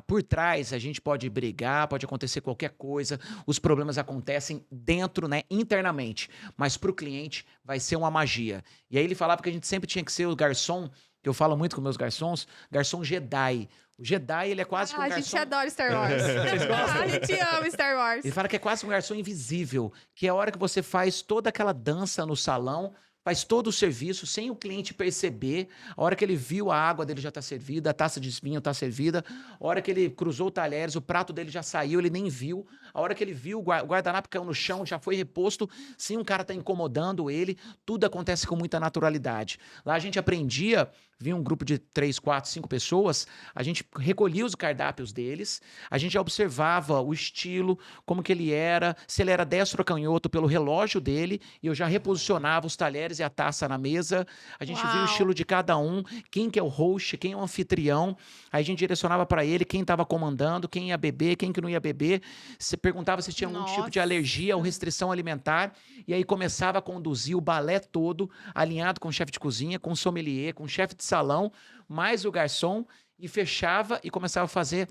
Por trás, a gente pode brigar, pode acontecer qualquer coisa, os problemas acontecem dentro, né, internamente. Mas para o cliente vai ser uma magia. E aí ele falava que a gente sempre tinha que ser o garçom, que eu falo muito com meus garçons, garçom Jedi. O Jedi, ele é quase que um A garçom... gente adora Star Wars. A gente ama Star Wars. Ele fala que é quase um garçom invisível, que é a hora que você faz toda aquela dança no salão, faz todo o serviço sem o cliente perceber. A hora que ele viu, a água dele já está servida, a taça de vinho está servida. A hora que ele cruzou o talheres, o prato dele já saiu, ele nem viu. A hora que ele viu, o guardanapo caiu no chão, já foi reposto, sem um cara tá incomodando ele. Tudo acontece com muita naturalidade. Lá a gente aprendia, vinha um grupo de 3, 4, 5 pessoas, a gente recolhia os cardápios deles, a gente observava o estilo, como que ele era, se ele era destro ou canhoto pelo relógio dele, e eu já reposicionava os talheres e a taça na mesa. A gente via o Uau. estilo de cada um, quem que é o host, quem é o anfitrião. Aí a gente direcionava para ele quem estava comandando, quem ia beber, quem que não ia beber. Você perguntava se tinha algum tipo de Nossa. alergia ou restrição alimentar. E aí começava a conduzir o balé todo, alinhado com o chefe de cozinha, com o sommelier, com o chefe de salão, mais o garçom, e fechava e começava a fazer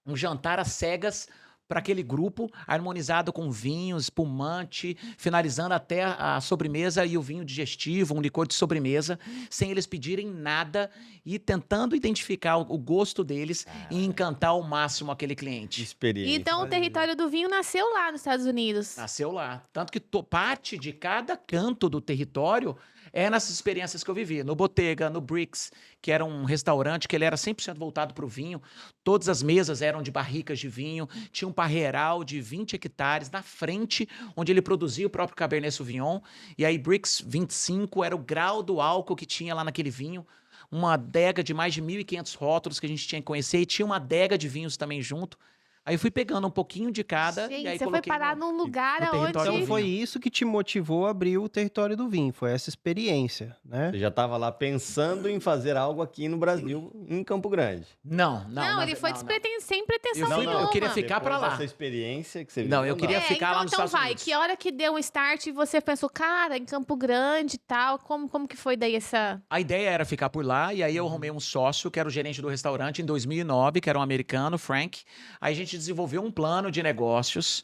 um jantar às cegas para aquele grupo, harmonizado com vinho, espumante, finalizando até a sobremesa e o vinho digestivo, um licor de sobremesa, sem eles pedirem nada e tentando identificar o gosto deles e encantar ao máximo aquele cliente. Experiência. Então, o território do vinho nasceu lá nos Estados Unidos. Nasceu lá. Tanto que parte de cada canto do território é nessas experiências que eu vivi. No Bottega, no Brix, que era um restaurante que ele era 100% voltado para o vinho. Todas as mesas eram de barricas de vinho. Tinha um parreiral de 20 hectares na frente, onde ele produzia o próprio Cabernet Sauvignon. E aí Brix 25 era o grau do álcool que tinha lá naquele vinho. Uma adega de mais de 1.500 rótulos que a gente tinha que conhecer. E tinha uma adega de vinhos também junto. Aí eu fui pegando um pouquinho de cada. Gente, e aí você foi coloquei parar num lugar no território onde... do Então vinho. foi isso que te motivou a abrir o território do vinho, foi essa experiência, né? Você já estava lá pensando em fazer algo aqui no Brasil, em Campo Grande. Não, Ele foi sem pretensão Eu fui- nenhuma. eu queria ficar pra Depois lá. dessa experiência que você Não, viveu, eu queria ficar lá nos então Estados vai, Unidos. que hora que deu um start e você pensou, cara, em Campo Grande e tal, como que foi daí essa... A ideia era ficar por lá, e aí eu arrumei um sócio, que era o gerente do restaurante, em 2009, que era um americano, Frank. Aí a gente desenvolveu um plano de negócios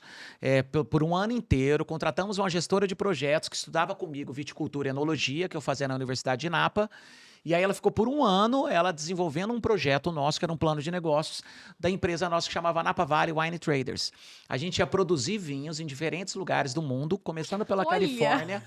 por um ano inteiro. Contratamos uma gestora de projetos que estudava comigo viticultura e enologia, que eu fazia na Universidade de Napa. E aí ela ficou por um ano, ela desenvolvendo um projeto nosso, que era um plano de negócios, da empresa nossa que chamava Napa Valley Wine Traders. A gente ia produzir vinhos em diferentes lugares do mundo, começando pela Olha! Califórnia,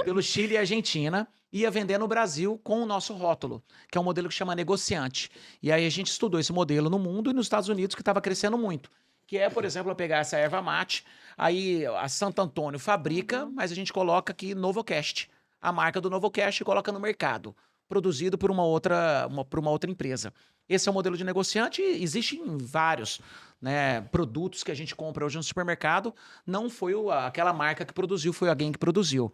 pelo Chile e Argentina, ia vender no Brasil com o nosso rótulo, que é um modelo que chama negociante. E aí a gente estudou esse modelo no mundo e nos Estados Unidos, que estava crescendo muito. Que é, por exemplo, eu pegar essa erva mate, aí a Santo Antônio fabrica, mas a gente coloca aqui Novocast, a marca do Novocast, e coloca no mercado, produzido por uma outra empresa. Esse é o modelo de negociante, existe em vários, né, produtos que a gente compra hoje no supermercado, não foi aquela marca que produziu, foi alguém que produziu.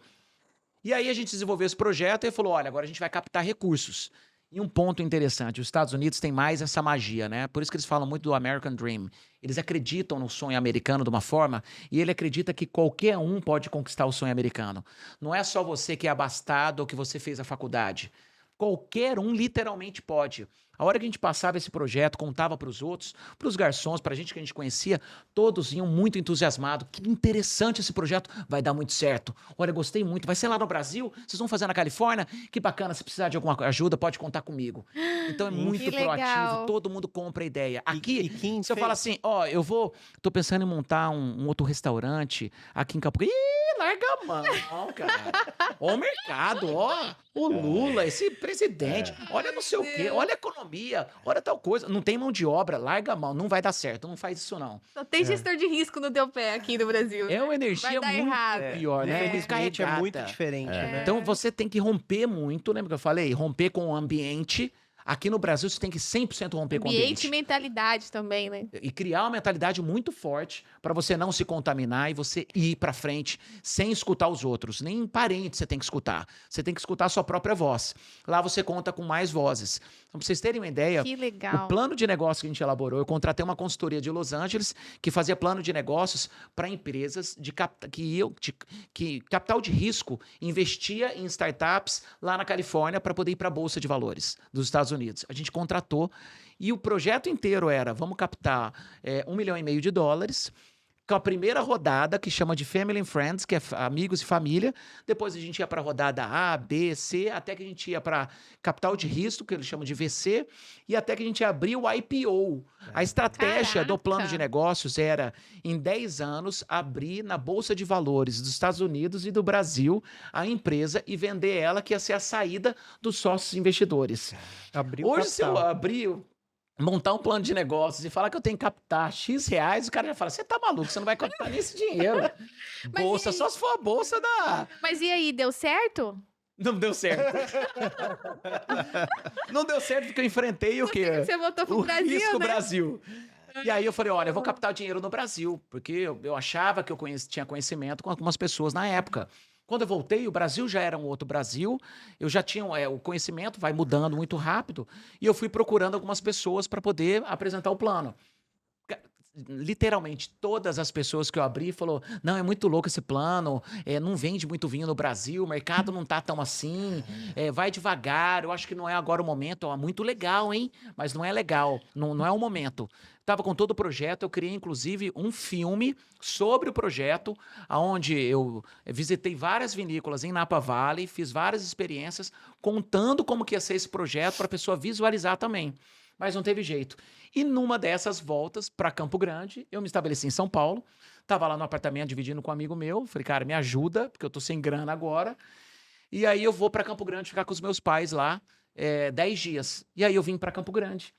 E aí a gente desenvolveu esse projeto e falou, olha, agora a gente vai captar recursos. E um ponto interessante, os Estados Unidos têm mais essa magia, né? Por isso que eles falam muito do American Dream. Eles acreditam no sonho americano de uma forma e ele acredita que qualquer um pode conquistar o sonho americano. Não é só você que é abastado ou que você fez a faculdade. Qualquer um literalmente pode. A hora que a gente passava esse projeto, contava para os outros, para os garçons, para a gente que a gente conhecia, todos iam muito entusiasmados. Que interessante esse projeto, vai dar muito certo. Olha, gostei muito, vai ser lá no Brasil, vocês vão fazer na Califórnia, que bacana, se precisar de alguma ajuda, pode contar comigo. Então é muito Que legal. proativo, todo mundo compra a ideia. Aqui, E quem se eu fez- falo assim, ó, tô pensando em montar um outro restaurante aqui em Campo Grande. Ih, larga a mão, cara. Ó o mercado, ó, o Lula, esse presidente, olha não sei o quê, olha a economia, olha tal coisa. Não tem mão de obra, larga a mão, não vai dar certo, não faz isso não. Só tem gestor de risco no teu pé aqui no Brasil. É uma energia Vai dar muito errado. pior, né? Infelizmente é muito Carregada. diferente, né? Então você tem que romper muito, lembra que eu falei? Romper com o ambiente. Aqui no Brasil você tem que 100% romper com o Ambiente ambiente. e mentalidade também, né? E criar uma mentalidade muito forte para você não se contaminar e você ir para frente sem escutar os outros. Nem parente você tem que escutar. Você tem que escutar a sua própria voz. Lá você conta com mais vozes. Então, para vocês terem uma ideia, Que o legal. plano de negócio que a gente elaborou, eu contratei uma consultoria de Los Angeles que fazia plano de negócios para empresas que capital de risco investia em startups lá na Califórnia para poder ir para a Bolsa de Valores dos Estados Unidos. A gente contratou e o projeto inteiro era, vamos captar $1,5 milhão, com a primeira rodada, que chama de Family and Friends, que é amigos e família. Depois a gente ia para a rodada A, B, C, até que a gente ia para capital de risco, que eles chamam de VC, e até que a gente ia abrir o IPO. A estratégia do plano Caraca! de negócios era, em 10 anos, abrir na Bolsa de Valores dos Estados Unidos e do Brasil a empresa e vender ela, que ia ser a saída dos sócios investidores. Abriu Hoje, se eu capital. abrir, montar um plano de negócios e falar que eu tenho que captar X reais, o cara já fala, você tá maluco, você não vai captar nem esse dinheiro. Mas Bolsa, e aí? só se for a bolsa da... Mas e aí, deu certo? Não deu certo. Não deu certo porque eu enfrentei o quê? Você voltou pro O Brasil, risco né? Brasil. E aí eu falei, olha, eu vou captar o dinheiro no Brasil, porque eu achava que eu tinha conhecimento com algumas pessoas na época. Quando eu voltei, o Brasil já era um outro Brasil, eu já tinha o conhecimento, vai mudando muito rápido, e eu fui procurando algumas pessoas para poder apresentar o plano. literalmente todas as pessoas que eu abri falou, não, é muito louco esse plano, não vende muito vinho no Brasil, o mercado não tá tão assim, vai devagar, eu acho que não é agora o momento, ó, muito legal, hein? Mas não é legal, não é o momento. Tava com todo o projeto, eu criei inclusive um filme sobre o projeto, onde eu visitei várias vinícolas em Napa Valley, fiz várias experiências, contando como que ia ser esse projeto para a pessoa visualizar também. Mas não teve jeito. E numa dessas voltas para Campo Grande, eu me estabeleci em São Paulo, tava lá no apartamento dividindo com um amigo meu, falei, cara, me ajuda, porque eu tô sem grana agora. E aí eu vou para Campo Grande ficar com os meus pais lá 10 dias. E aí eu vim para Campo Grande.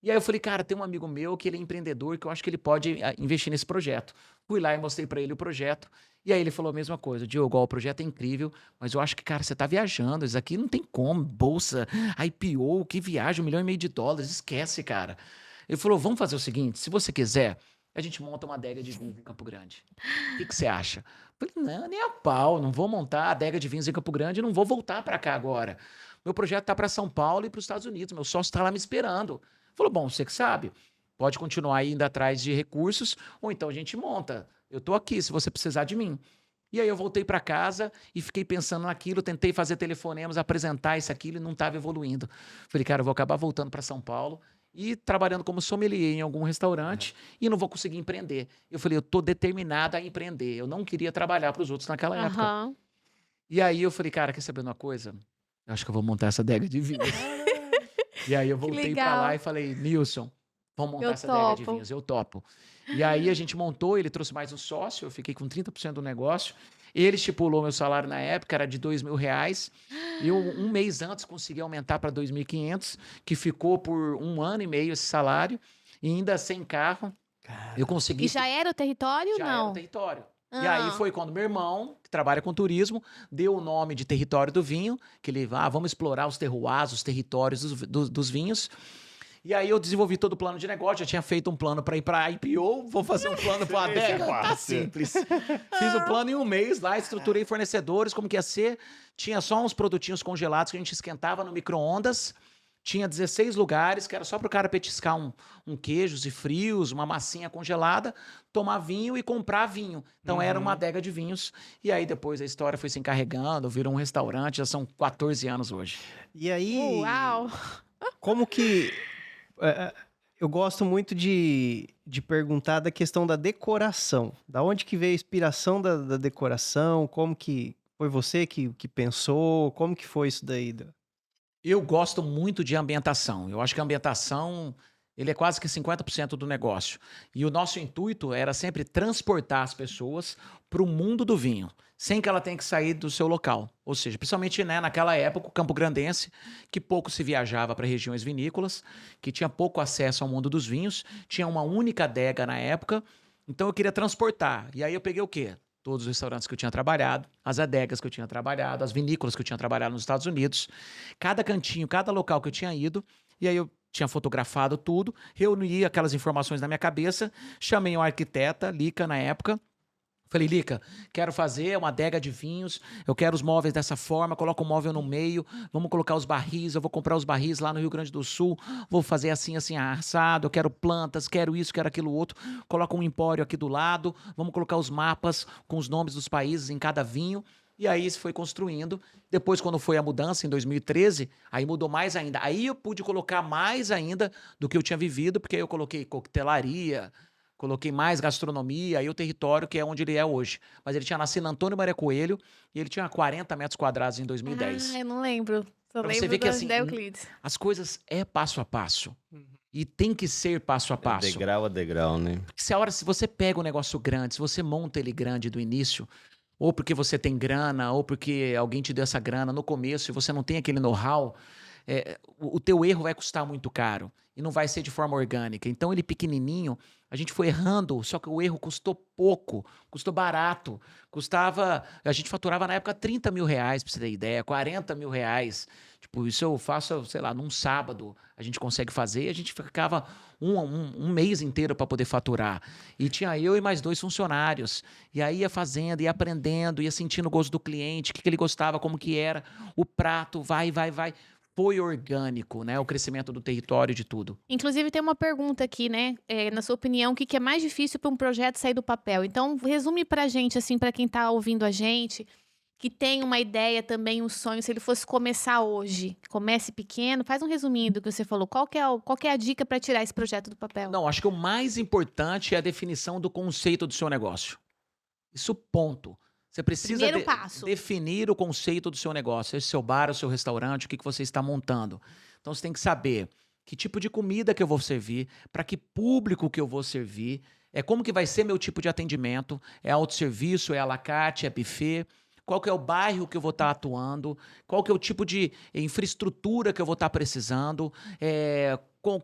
E aí eu falei, cara, tem um amigo meu que ele é empreendedor, que eu acho que ele pode investir nesse projeto. Fui lá e mostrei para ele o projeto. E aí ele falou a mesma coisa, Diogo, ó, o projeto é incrível, mas eu acho que, cara, você tá viajando, isso aqui não tem como, bolsa, IPO, que viagem, $1,5 milhão, esquece, cara. Ele falou, vamos fazer o seguinte, se você quiser, a gente monta uma adega de vinhos em Campo Grande. O que você acha? Eu falei, não, nem a pau, não vou montar a adega de vinhos em Campo Grande, não vou voltar para cá agora. Meu projeto tá para São Paulo e para os Estados Unidos, meu sócio tá lá me esperando. Falou, bom, você que sabe, pode continuar indo atrás de recursos, ou então a gente monta. Eu tô aqui, se você precisar de mim. E aí eu voltei para casa e fiquei pensando naquilo, tentei fazer telefonemas, apresentar isso, aquilo, e não estava evoluindo. Falei, cara, eu vou acabar voltando para São Paulo e trabalhando como sommelier em algum restaurante e não vou conseguir empreender. Eu falei, eu tô determinada a empreender. Eu não queria trabalhar para os outros naquela época. E aí eu falei, cara, quer saber de uma coisa? Eu acho que eu vou montar essa adega de vinhos. E aí eu voltei para lá e falei, Nilson, vamos montar essa adega de vinhos, eu topo. E aí a gente montou, ele trouxe mais um sócio, eu fiquei com 30% do negócio. Ele estipulou meu salário na época, era de R$2.000. E eu, um mês antes, consegui aumentar para 2.500, que ficou por 1 ano e meio esse salário. E ainda sem carro, eu consegui... E já era o território ou não? Já era o território. E aí foi quando meu irmão, que trabalha com turismo, deu o nome de Território do Vinho, que ele, vamos explorar os terroirs, os territórios dos vinhos. E aí eu desenvolvi todo o plano de negócio, já tinha feito um plano para ir para IPO, vou fazer um plano para a adega, tá simples. Fiz o plano em um mês lá, estruturei fornecedores, como que ia ser. Tinha só uns produtinhos congelados que a gente esquentava no micro-ondas. Tinha 16 lugares, que era só para o cara petiscar um queijos e frios, uma massinha congelada, tomar vinho e comprar vinho. Então era uma adega de vinhos. E aí depois a história foi se encarregando, virou um restaurante, já são 14 anos hoje. E aí, Uau! como que... eu gosto muito de perguntar da questão da decoração. Da onde que veio a inspiração da decoração? Como que foi você que pensou? Como que foi isso daí? Eu gosto muito de ambientação. Eu acho que a ambientação, ele é quase que 50% do negócio. E o nosso intuito era sempre transportar as pessoas para o mundo do vinho, sem que ela tenha que sair do seu local. Ou seja, principalmente naquela época, o Campo Grandense, que pouco se viajava para regiões vinícolas, que tinha pouco acesso ao mundo dos vinhos, tinha uma única adega na época, então eu queria transportar. E aí eu peguei o quê? Todos os restaurantes que eu tinha trabalhado, as adegas que eu tinha trabalhado, as vinícolas que eu tinha trabalhado nos Estados Unidos, cada cantinho, cada local que eu tinha ido, e aí eu tinha fotografado tudo, reuni aquelas informações na minha cabeça, chamei uma arquiteta, Lica, na época. Falei, Lica, quero fazer uma adega de vinhos, eu quero os móveis dessa forma, coloco o móvel no meio, vamos colocar os barris, eu vou comprar os barris lá no Rio Grande do Sul, vou fazer assim, assim, assado, eu quero plantas, quero isso, quero aquilo outro, coloca um empório aqui do lado, vamos colocar os mapas com os nomes dos países em cada vinho. E aí se foi construindo. Depois, quando foi a mudança, em 2013, aí mudou mais ainda. Aí eu pude colocar mais ainda do que eu tinha vivido, porque aí eu coloquei coquetelaria, coloquei mais gastronomia, aí o território, que é onde ele é hoje. Mas ele tinha nascido Antônio Maria Coelho e ele tinha 40 metros quadrados em 2010. Ah, eu não lembro. Só Pra você lembro ver que, assim, da Euclides. As coisas é passo a passo. E tem que ser passo a passo. Degrau a degrau, né? Porque se você pega um negócio grande, se você monta ele grande do início, ou porque você tem grana, ou porque alguém te deu essa grana no começo e você não tem aquele know-how, o teu erro vai custar muito caro e não vai ser de forma orgânica. Então, ele pequenininho, a gente foi errando, só que o erro custou pouco, custou barato. A gente faturava na época R$30 mil, pra você ter ideia, R$40 mil. Tipo, isso eu faço, sei lá, num sábado a gente consegue fazer, e a gente ficava um mês inteiro para poder faturar. E tinha eu e mais 2 funcionários. E aí ia fazendo, ia aprendendo, ia sentindo o gosto do cliente, o que ele gostava, como que era, o prato, vai. foi orgânico, né? O crescimento do território de tudo. Inclusive, tem uma pergunta aqui, né? Na sua opinião, o que que é mais difícil para um projeto sair do papel? Então, resume pra gente, assim, para quem tá ouvindo a gente, que tem uma ideia também, um sonho, se ele fosse começar hoje, comece pequeno, faz um resuminho do que você falou. Qual que é a dica para tirar esse projeto do papel? Não, acho que o mais importante é a definição do conceito do seu negócio. Isso, ponto. Você precisa Primeiro passo. definir o conceito do seu negócio, seja o seu bar, o seu restaurante, o que você está montando. Então, você tem que saber que tipo de comida que eu vou servir, para que público que eu vou servir, como que vai ser meu tipo de atendimento, é autosserviço, é à la carte, é buffet, qual que é o bairro que eu vou estar atuando, qual que é o tipo de infraestrutura que eu vou estar precisando,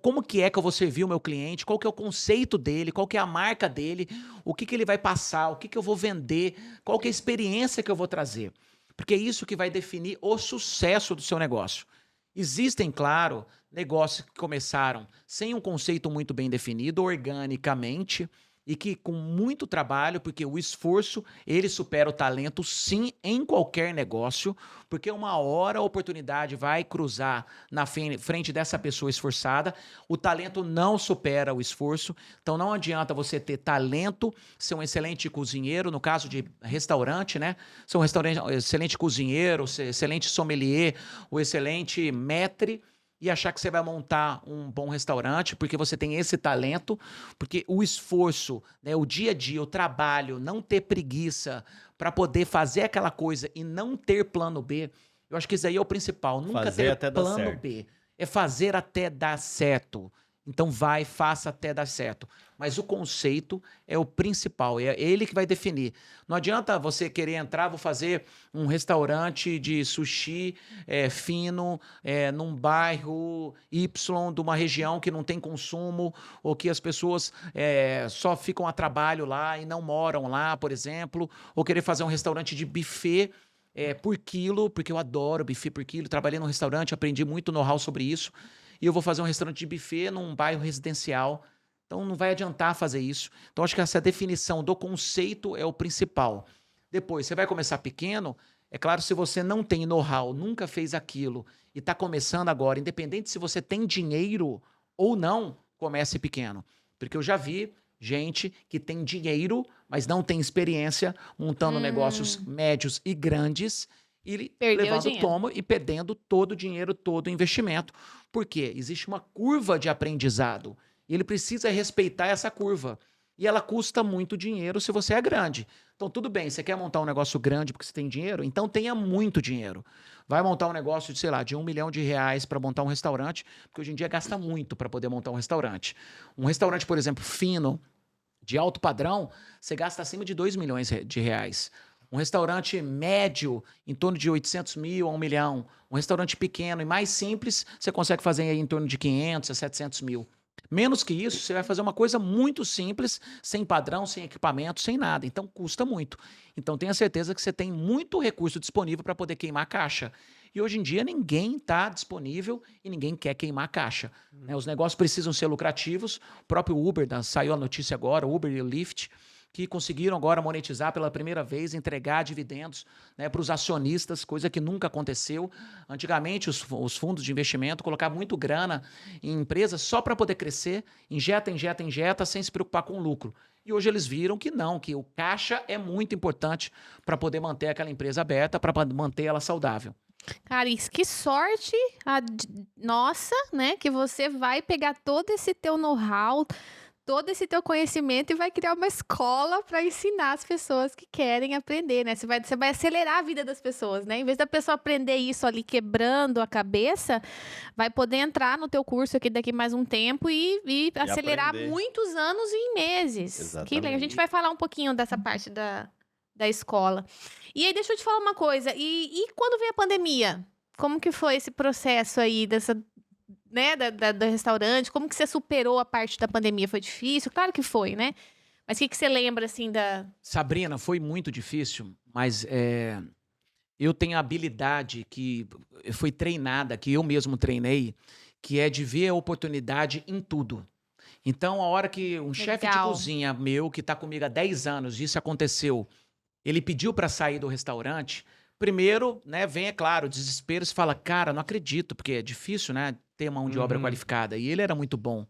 como que eu vou servir o meu cliente, qual que é o conceito dele, qual que é a marca dele, o que que ele vai passar, o que que eu vou vender, qual que é a experiência que eu vou trazer. Porque é isso que vai definir o sucesso do seu negócio. Existem, claro, negócios que começaram sem um conceito muito bem definido, organicamente, e que com muito trabalho, porque o esforço, ele supera o talento, sim, em qualquer negócio, porque uma hora a oportunidade vai cruzar na frente dessa pessoa esforçada, o talento não supera o esforço, então não adianta você ter talento, ser um excelente cozinheiro, no caso de restaurante, né? Ser um excelente cozinheiro, ser excelente sommelier, o excelente maître, e achar que você vai montar um bom restaurante porque você tem esse talento, porque o esforço, né, o dia a dia, o trabalho, não ter preguiça para poder fazer aquela coisa e não ter plano B, eu acho que isso aí é o principal. Nunca Fazer ter até dar plano certo. B. É fazer até dar certo. Então faça até dar certo. Mas o conceito é o principal, é ele que vai definir. Não adianta você querer entrar, vou fazer um restaurante de sushi fino num bairro Y de uma região que não tem consumo ou que as pessoas só ficam a trabalho lá e não moram lá, por exemplo, ou querer fazer um restaurante de buffet por quilo, porque eu adoro buffet por quilo, trabalhei num restaurante, aprendi muito know-how sobre isso, e eu vou fazer um restaurante de buffet num bairro residencial. Então não vai adiantar fazer isso. Então acho que essa definição do conceito é o principal. Depois, você vai começar pequeno, é claro, se você não tem know-how, nunca fez aquilo e está começando agora, independente se você tem dinheiro ou não, comece pequeno. Porque eu já vi gente que tem dinheiro, mas não tem experiência montando negócios médios e grandes e Perdeu o levando dinheiro. tomo e perdendo todo o dinheiro, todo o investimento. Por quê? Existe uma curva de aprendizado e ele precisa respeitar essa curva. E ela custa muito dinheiro se você é grande. Então, tudo bem, você quer montar um negócio grande porque você tem dinheiro? Então, tenha muito dinheiro. Vai montar um negócio de, sei lá, de R$1 milhão para montar um restaurante, porque hoje em dia gasta muito para poder montar um restaurante. Um restaurante, por exemplo, fino, de alto padrão, você gasta acima de R$2 milhões. Um restaurante médio, em torno de 800 mil a 1 milhão. Um restaurante pequeno e mais simples, você consegue fazer aí em torno de 500 a 700 mil. Menos que isso, você vai fazer uma coisa muito simples, sem padrão, sem equipamento, sem nada. Então, custa muito. Então, tenha certeza que você tem muito recurso disponível para poder queimar a caixa. E hoje em dia, ninguém está disponível e ninguém quer queimar a caixa. Né? Os negócios precisam ser lucrativos. O próprio Uber, saiu a notícia agora, o Uber e o Lyft, que conseguiram agora monetizar pela primeira vez, entregar dividendos, né, para os acionistas, coisa que nunca aconteceu. Antigamente, os fundos de investimento colocavam muito grana em empresas só para poder crescer, injeta, sem se preocupar com o lucro. E hoje eles viram que não, que o caixa é muito importante para poder manter aquela empresa aberta, para manter ela saudável. Cara, que sorte nossa, né? Que você vai pegar todo esse teu know-how, todo esse teu conhecimento e vai criar uma escola para ensinar as pessoas que querem aprender, né? Você vai acelerar a vida das pessoas, né? Em vez da pessoa aprender isso ali quebrando a cabeça, vai poder entrar no teu curso aqui daqui mais um tempo e acelerar aprender. muitos anos em meses. Exatamente. Que legal. A gente vai falar um pouquinho dessa parte da escola. E aí, deixa eu te falar uma coisa. E quando veio a pandemia? Como que foi esse processo aí dessa... né, do restaurante, como que você superou a parte da pandemia? Foi difícil? Claro que foi, né? Mas o que você lembra, assim, da... Sabrina, foi muito difícil, mas eu tenho a habilidade que foi treinada, que eu mesmo treinei, que é de ver a oportunidade em tudo. Então, a hora que um chefe de cozinha meu, que está comigo há 10 anos, isso aconteceu, ele pediu para sair do restaurante, primeiro, né, vem, é claro, o desespero, você fala, cara, não acredito, porque é difícil, né, ter mão de obra qualificada, e ele era muito bom.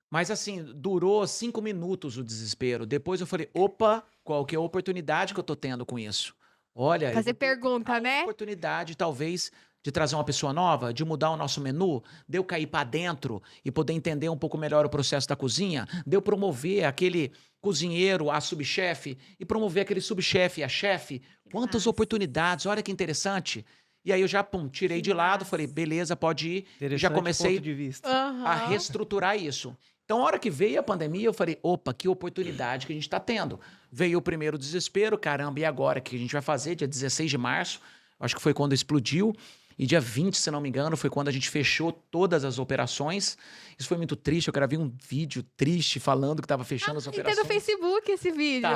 Mas assim, durou 5 minutos o desespero. Depois eu falei, opa, qual que é a oportunidade que eu tô tendo com isso? Olha, eu Fazer vou ter pergunta, a né? oportunidade, talvez, de trazer uma pessoa nova, de mudar o nosso menu, de eu cair para dentro e poder entender um pouco melhor o processo da cozinha, de eu promover aquele cozinheiro a subchefe e promover aquele subchefe a chefe. Quantas massa. oportunidades, olha que interessante. E aí eu já, tirei Que de lado, massa. falei, beleza, pode ir. E já Interessante comecei ponto de vista. a Aham. reestruturar isso. Então, a hora que veio a pandemia, eu falei, opa, que oportunidade que a gente está tendo. Veio o primeiro desespero, caramba, e agora? O que a gente vai fazer? Dia 16 de março, acho que foi quando explodiu, e dia 20, se não me engano, foi quando a gente fechou todas as operações. Isso foi muito triste, eu gravei um vídeo triste falando que estava fechando as E tem operações. no Facebook esse vídeo.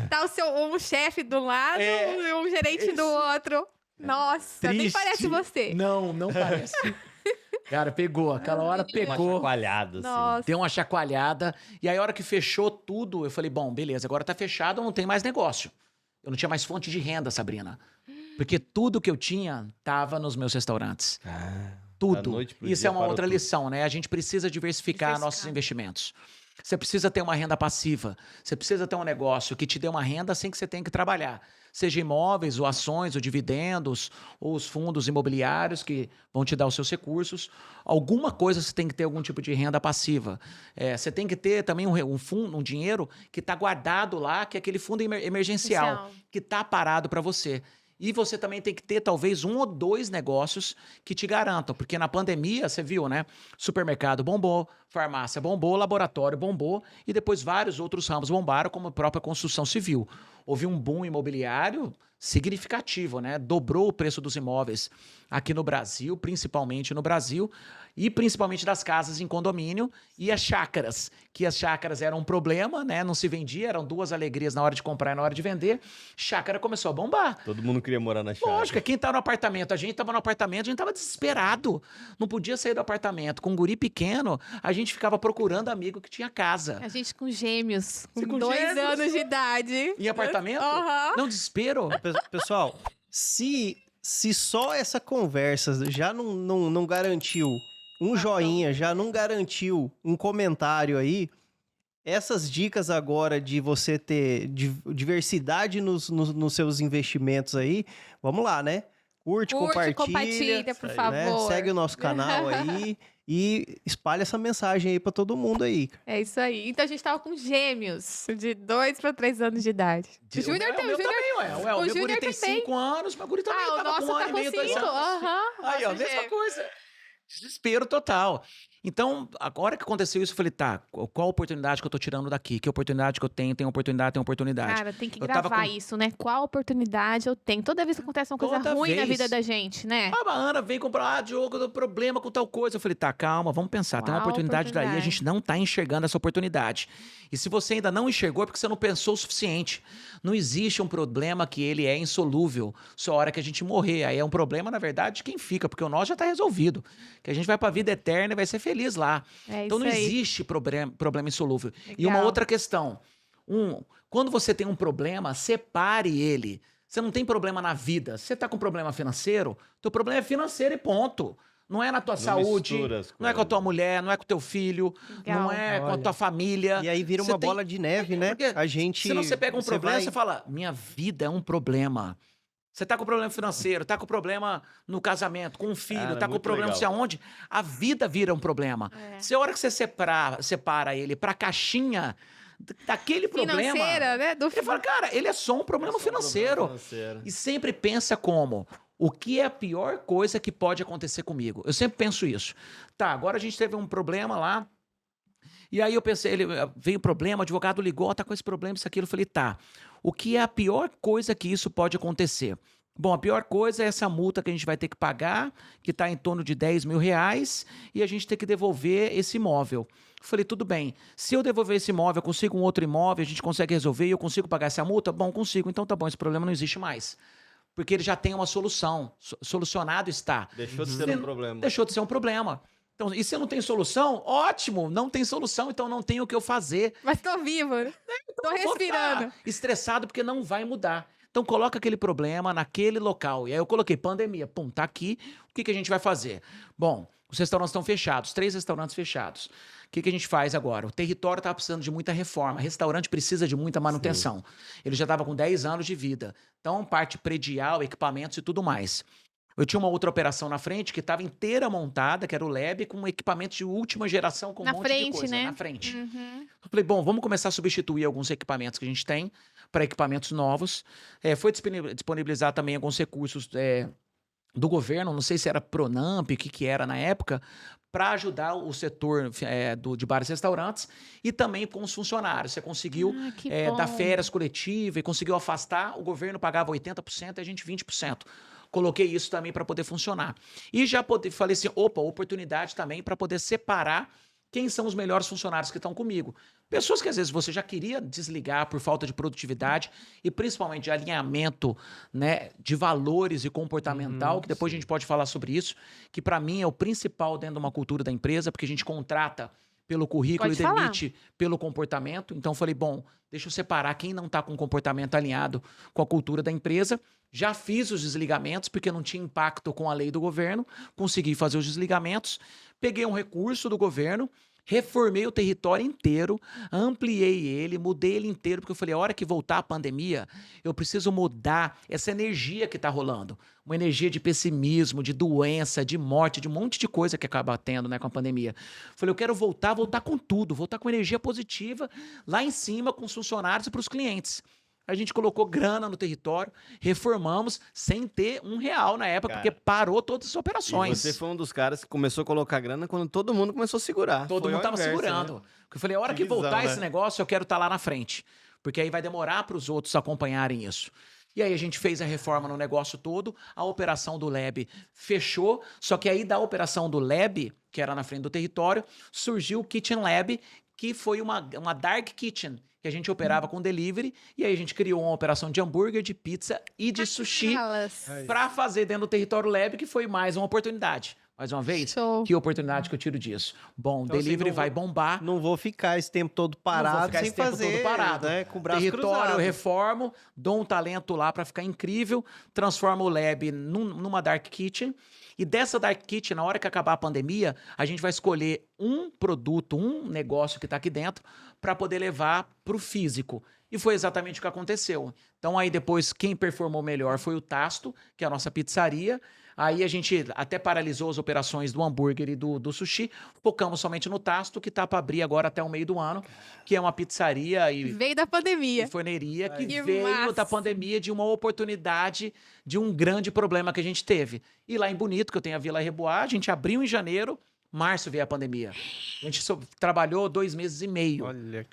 Tá um chefe do lado e um gerente do outro. Nossa, nem Triste. parece você. Não, não parece. Cara, pegou, aquela hora Uma pegou. chacoalhada, assim. Nossa. Deu uma chacoalhada. E aí, a hora que fechou tudo, eu falei, bom, beleza, agora tá fechado, não tem mais negócio. Eu não tinha mais fonte de renda, Sabrina. Porque tudo que eu tinha tava nos meus restaurantes. Da Tudo. noite pro Isso dia é uma parou outra tudo. lição, né? A gente precisa diversificar nossos investimentos. Você precisa ter uma renda passiva. Você precisa ter um negócio que te dê uma renda sem que você tenha que trabalhar. Seja imóveis, ou ações, ou dividendos, ou os fundos imobiliários que vão te dar os seus recursos. Alguma coisa você tem que ter algum tipo de renda passiva. Você tem que ter também um fundo, um dinheiro que está guardado lá, que é aquele fundo emergencial, Essencial. que está parado para você. E você também tem que ter talvez 1 ou 2 negócios que te garantam, porque na pandemia, você viu, né? Supermercado bombou, farmácia bombou, laboratório bombou e depois vários outros ramos bombaram, como a própria construção civil. Houve um boom imobiliário significativo, né? Dobrou o preço dos imóveis aqui no Brasil, principalmente no Brasil, e principalmente das casas em condomínio e as chácaras, que as chácaras eram um problema, né? Não se vendia, eram 2 alegrias na hora de comprar e na hora de vender. Chácara começou a bombar. Todo mundo queria morar na chácara. Lógico, quem tá no apartamento, a gente tava no apartamento, a gente tava desesperado. Não podia sair do apartamento. Com um guri pequeno, a gente ficava procurando amigo que tinha casa. A gente com gêmeos, Você com com 2 gêmeos? anos de idade. Em apartamento? Aham. Não, desespero. Pessoal, se só essa conversa já não garantiu um joinha, já não garantiu um comentário aí, essas dicas agora de você ter diversidade nos seus investimentos aí, vamos lá, né? Curte, compartilha, por né? favor. Segue o nosso canal aí e espalha essa mensagem aí pra todo mundo aí. É isso aí. Então a gente tava com gêmeos de 2 para 3 anos de idade. O Júnior tem, o meu também, ué. O meu Júnior guri tem também. 5 anos, meu guri também Ah, o tava nosso com 1 tá ano e com meio, 2 5. anos. Aham. Aí, ó, Nosso mesma gêmeo. coisa. Desespero total. Então, agora que aconteceu isso, eu falei, tá, qual a oportunidade que eu tô tirando daqui? Que oportunidade que eu tenho? Tem oportunidade. Cara, tem que Eu tava gravar com- isso, né? Qual oportunidade eu tenho? Toda vez que acontece uma coisa Toda ruim na vez. vida da gente, né? A Ana veio comprar, Diogo, eu tô com problema com tal coisa. Eu falei, tá, calma, vamos pensar. Tem uma Qual oportunidade daí, a oportunidade? gente não tá enxergando essa oportunidade. E se você ainda não enxergou, é porque você não pensou o suficiente. Não existe um problema que ele é insolúvel só a hora que a gente morrer. Aí é um problema, na verdade, de quem fica, porque o nosso já tá resolvido. Que a gente vai pra vida eterna e vai ser feliz lá. É Então isso não aí. existe problema insolúvel. E uma Legal. outra questão. Quando você tem um problema, separe ele. Você não tem problema na vida. Você tá com problema financeiro, teu problema é financeiro e ponto. Não é na tua saúde, mistura as não é com a tua coisas. mulher, não é com o teu filho, Legal. não é com a Olha. tua família. E aí vira Você uma tem- bola de neve, né? Porque A gente. Senão você pega um problema, vai- você fala, minha vida é um problema. Você tá com problema financeiro, tá com problema no casamento, com um filho, Cara, tá com muito problema não sei legal. aonde. A vida vira um problema. É. Se a hora que você separa ele pra caixinha daquele problema... Financeira, né? Do Você fala, cara, ele é só um problema financeiro. E sempre pensa como, o que é a pior coisa que pode acontecer comigo? Eu sempre penso isso. Tá, agora a gente teve um problema lá, e aí eu pensei, veio um problema, o advogado ligou, tá com esse problema, isso, aquilo. Eu falei, tá, o que é a pior coisa que isso pode acontecer? Bom, a pior coisa é essa multa que a gente vai ter que pagar, que está em torno de R$10 mil, e a gente tem que devolver esse imóvel. Eu falei, tudo bem, se eu devolver esse imóvel, eu consigo um outro imóvel, a gente consegue resolver e eu consigo pagar essa multa? Bom, consigo, então tá bom, esse problema não existe mais. Porque ele já tem uma solução, solucionado está. Deixou de ser um problema. Deixou de ser um problema. Então, e se não tem solução? Ótimo, não tem solução, então não tem o que eu fazer. Mas tô vivo, né? Tô Eu vou respirando. ficar estressado porque não vai mudar. Então coloca aquele problema naquele local. E aí eu coloquei pandemia, pum, tá aqui, o que a gente vai fazer? Bom, os restaurantes estão fechados, 3 restaurantes fechados. O que a gente faz agora? O território estava precisando de muita reforma, restaurante precisa de muita manutenção. Ele já estava com 10 anos de vida. Então, parte predial, equipamentos e tudo mais. Eu tinha uma outra operação na frente que estava inteira montada, que era o Lab, com equipamentos de última geração, com um monte de coisa, né? Na frente. Uhum. Eu falei, bom, vamos começar a substituir alguns equipamentos que a gente tem para equipamentos novos. Foi disponibilizar também alguns recursos do governo, não sei se era Pronamp, o que era na época, para ajudar o setor de bares e restaurantes e também com os funcionários. Você conseguiu dar férias coletivas e conseguiu afastar, o governo pagava 80% e a gente 20%. Coloquei isso também para poder funcionar. E já falei assim, oportunidade também para poder separar quem são os melhores funcionários que estão comigo. Pessoas que às vezes você já queria desligar por falta de produtividade e principalmente de alinhamento, né, de valores e comportamental, que depois a gente pode falar sobre isso, que para mim é o principal dentro de uma cultura da empresa, porque a gente contrata pelo currículo e demite pelo comportamento. Então falei, bom, deixa eu separar quem não está com o comportamento alinhado com a cultura da empresa. Já fiz os desligamentos, porque não tinha impacto com a lei do governo, consegui fazer os desligamentos, peguei um recurso do governo, reformei o território inteiro, ampliei ele, mudei ele inteiro, porque eu falei, a hora que voltar a pandemia, eu preciso mudar essa energia que está rolando. Uma energia de pessimismo, de doença, de morte, de um monte de coisa que acaba tendo, né, com a pandemia. Falei, eu quero voltar com tudo, voltar com energia positiva lá em cima com os funcionários e para os clientes. A gente colocou grana no território, reformamos sem ter R$1 na época, porque parou todas as operações. E você foi um dos caras que começou a colocar grana quando todo mundo começou a segurar. Todo mundo estava segurando. Né? Porque eu falei, a hora que voltar esse negócio, eu quero estar lá na frente. Porque aí vai demorar para os outros acompanharem isso. E aí a gente fez a reforma no negócio todo, a operação do Lab fechou, só que aí da operação do Lab, que era na frente do território, surgiu o Kitchen Lab, que foi uma dark kitchen, que a gente operava com delivery, e aí a gente criou uma operação de hambúrguer, de pizza e de sushi para fazer dentro do território Lab, que foi mais uma oportunidade. Mais uma vez, que oportunidade que eu tiro disso? Bom, então, delivery vai bombar. Não vou ficar esse tempo todo parado sem fazer, né, com o braço território cruzado. Eu reformo, dou um talento lá para ficar incrível, transformo o Lab numa dark kitchen. E dessa dark kitchen, na hora que acabar a pandemia, a gente vai escolher um produto, um negócio que está aqui dentro, para poder levar para o físico. E foi exatamente o que aconteceu. Então aí depois, quem performou melhor foi o Tasto, que é a nossa pizzaria. Aí a gente até paralisou as operações do hambúrguer e do sushi, focamos somente no Tasto, que está para abrir agora até o meio do ano, que é uma pizzaria e veio da pandemia. E forneria que veio da pandemia, de uma oportunidade, de um grande problema que a gente teve. E lá em Bonito, que eu tenho a Vila Reboá, a gente abriu em janeiro, março veio a pandemia. A gente trabalhou 2 meses e meio. Olha.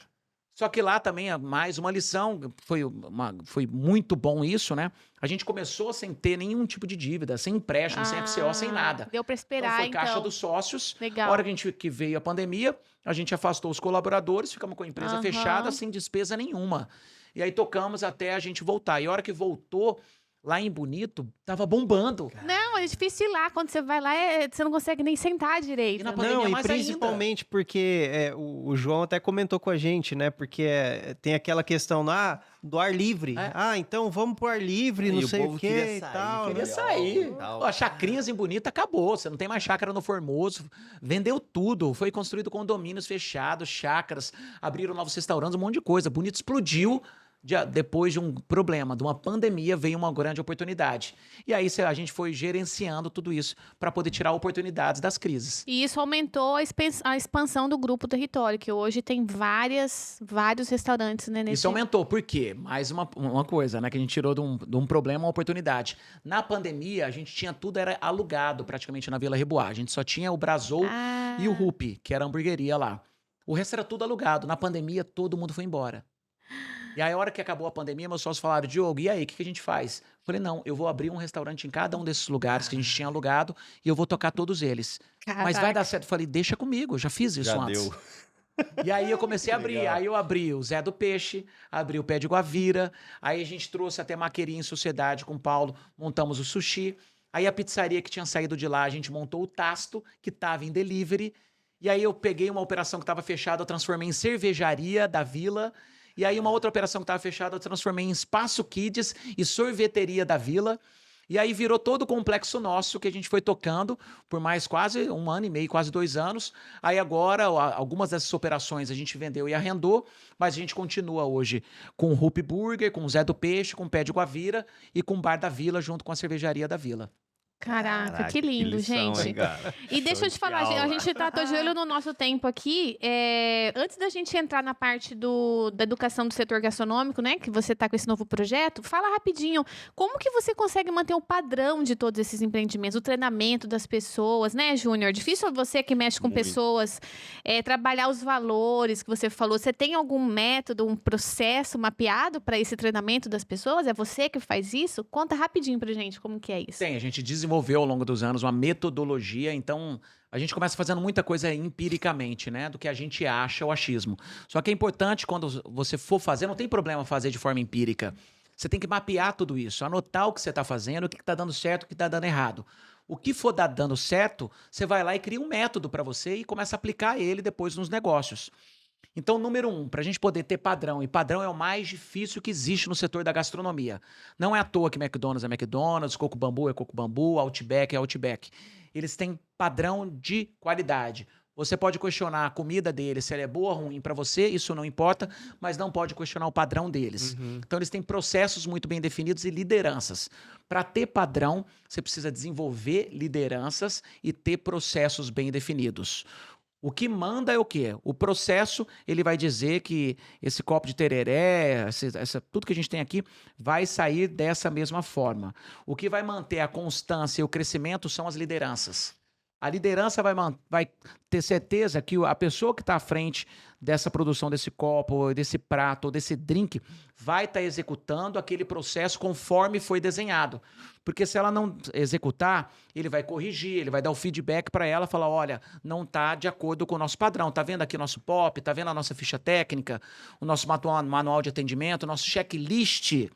Só que lá também é mais uma lição, foi muito bom isso, né? A gente começou sem ter nenhum tipo de dívida, sem empréstimo, sem FCO, sem nada. Deu para esperar, então. Foi caixa dos sócios. Legal. A hora que veio a pandemia, a gente afastou os colaboradores, ficamos com a empresa fechada, sem despesa nenhuma. E aí tocamos até a gente voltar. E a hora que voltou, lá em Bonito, tava bombando. Não, é difícil ir lá. Quando você vai lá, você não consegue nem sentar direito. E na pandemia Não, e mais principalmente ainda. porque o João até comentou com a gente, né? Porque tem aquela questão do ar livre. Então vamos pro ar livre, não sei o quê e tal. Queria sair. Ó, Chacrinhas em Bonito acabou. Você não tem mais chácara no Formoso. Vendeu tudo. Foi construído condomínios fechados, chácaras. Abriram novos restaurantes, um monte de coisa. Bonito explodiu. Depois de um problema, de uma pandemia, veio uma grande oportunidade. E aí a gente foi gerenciando tudo isso para poder tirar oportunidades das crises. E isso aumentou a expansão do Grupo Território, que hoje tem vários restaurantes, né? Isso aumentou, por quê? Mais uma coisa, né? Que a gente tirou de um problema uma oportunidade. Na pandemia, a gente tinha tudo, era alugado praticamente na Vila Reboá. A gente só tinha o Brazou e o Rupi, que era a hamburgueria lá. O resto era tudo alugado. Na pandemia, todo mundo foi embora. E aí, a hora que acabou a pandemia, meus sócios falaram, Diogo, e aí, o que a gente faz? Eu falei, não, eu vou abrir um restaurante em cada um desses lugares que a gente tinha alugado e eu vou tocar todos eles. Caraca. Mas vai dar certo? Eu falei, deixa comigo, eu já fiz isso antes. Deu. E aí eu comecei a abrir, aí eu abri o Zé do Peixe, abri o Pé de Guavira, aí a gente trouxe até Maqueria em sociedade com o Paulo, montamos o sushi, aí a pizzaria que tinha saído de lá, a gente montou o Tasto, que estava em delivery, e aí eu peguei uma operação que estava fechada, eu transformei em cervejaria da Vila. E aí uma outra operação que estava fechada eu transformei em Espaço Kids e Sorveteria da Vila. E aí virou todo o complexo nosso que a gente foi tocando por mais quase 1 ano e meio, quase 2 anos. Aí agora, algumas dessas operações a gente vendeu e arrendou, mas a gente continua hoje com o Rupi Burger, com o Zé do Peixe, com o Pé de Guavira e com o Bar da Vila, junto com a Cervejaria da Vila. Caraca, que lindo, lição, gente. hein, cara? E deixa Show eu te de falar, aula. a gente tá de olho no nosso tempo aqui. Antes da gente entrar na parte da educação do setor gastronômico, né? Que você tá com esse novo projeto, fala rapidinho. Como que você consegue manter o padrão de todos esses empreendimentos, o treinamento das pessoas, né, Júnior? Difícil você que mexe com Muito. pessoas, trabalhar os valores que você falou. Você tem algum método, um processo mapeado para esse treinamento das pessoas? É você que faz isso? Conta rapidinho pra gente como que é isso. Tem, a gente desenvolveu ao longo dos anos uma metodologia, então a gente começa fazendo muita coisa empiricamente, né, do que a gente acha, o achismo. Só que é importante quando você for fazer, não tem problema fazer de forma empírica. Você tem que mapear tudo isso, anotar o que você está fazendo, o que está dando certo, o que está dando errado. O que for dando certo, você vai lá e cria um método para você e começa a aplicar ele depois nos negócios. Então, número 1, para a gente poder ter padrão, e padrão é o mais difícil que existe no setor da gastronomia. Não é à toa que McDonald's é McDonald's, Coco Bambu é Coco Bambu, Outback é Outback. Eles têm padrão de qualidade. Você pode questionar a comida deles, se ela é boa ou ruim para você, isso não importa, mas não pode questionar o padrão deles. Então, eles têm processos muito bem definidos e lideranças. Para ter padrão, você precisa desenvolver lideranças e ter processos bem definidos. O que manda é o quê? O processo, ele vai dizer que esse copo de tereré, tudo que a gente tem aqui, vai sair dessa mesma forma. O que vai manter a constância e o crescimento são as lideranças. A liderança vai ter certeza que a pessoa que está à frente dessa produção desse copo, desse prato, desse drink, vai estar executando aquele processo conforme foi desenhado. Porque se ela não executar, ele vai corrigir, ele vai dar o feedback para ela, falar, olha, não está de acordo com o nosso padrão. Tá vendo aqui o nosso POP, tá vendo a nossa ficha técnica, o nosso manual de atendimento, o nosso checklist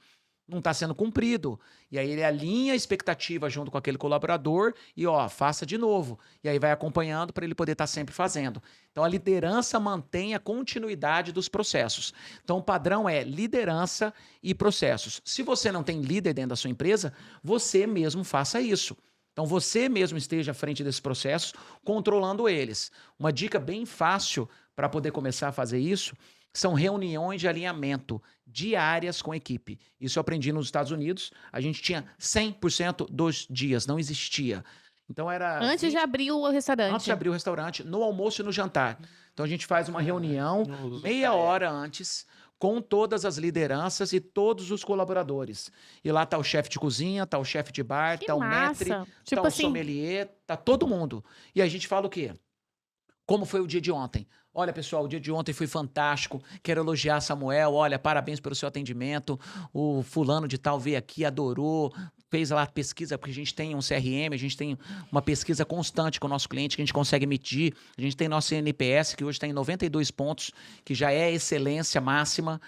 não está sendo cumprido. E aí ele alinha a expectativa junto com aquele colaborador e, faça de novo. E aí vai acompanhando para ele poder estar sempre fazendo. Então, a liderança mantém a continuidade dos processos. Então, o padrão é liderança e processos. Se você não tem líder dentro da sua empresa, você mesmo faça isso. Então, você mesmo esteja à frente desses processos, controlando eles. Uma dica bem fácil para poder começar a fazer isso são reuniões de alinhamento diárias com a equipe. Isso eu aprendi nos Estados Unidos. A gente tinha 100% dos dias, não existia. Então era... Antes de abrir o restaurante. Antes de abrir o restaurante, no almoço e no jantar. Então a gente faz uma reunião meia hora antes com todas as lideranças e todos os colaboradores. E lá tá o chefe de cozinha, tá o chefe de bar, Que tá o massa. maître, Tipo tá o assim- sommelier, tá todo mundo. E a gente fala o quê? Como foi o dia de ontem? Olha, pessoal, o dia de ontem foi fantástico. Quero elogiar Samuel. Olha, parabéns pelo seu atendimento. O fulano de tal veio aqui, adorou, fez lá a pesquisa, porque a gente tem um CRM, a gente tem uma pesquisa constante com o nosso cliente, que a gente consegue medir. A gente tem nosso NPS, que hoje está em 92 pontos, que já é excelência máxima.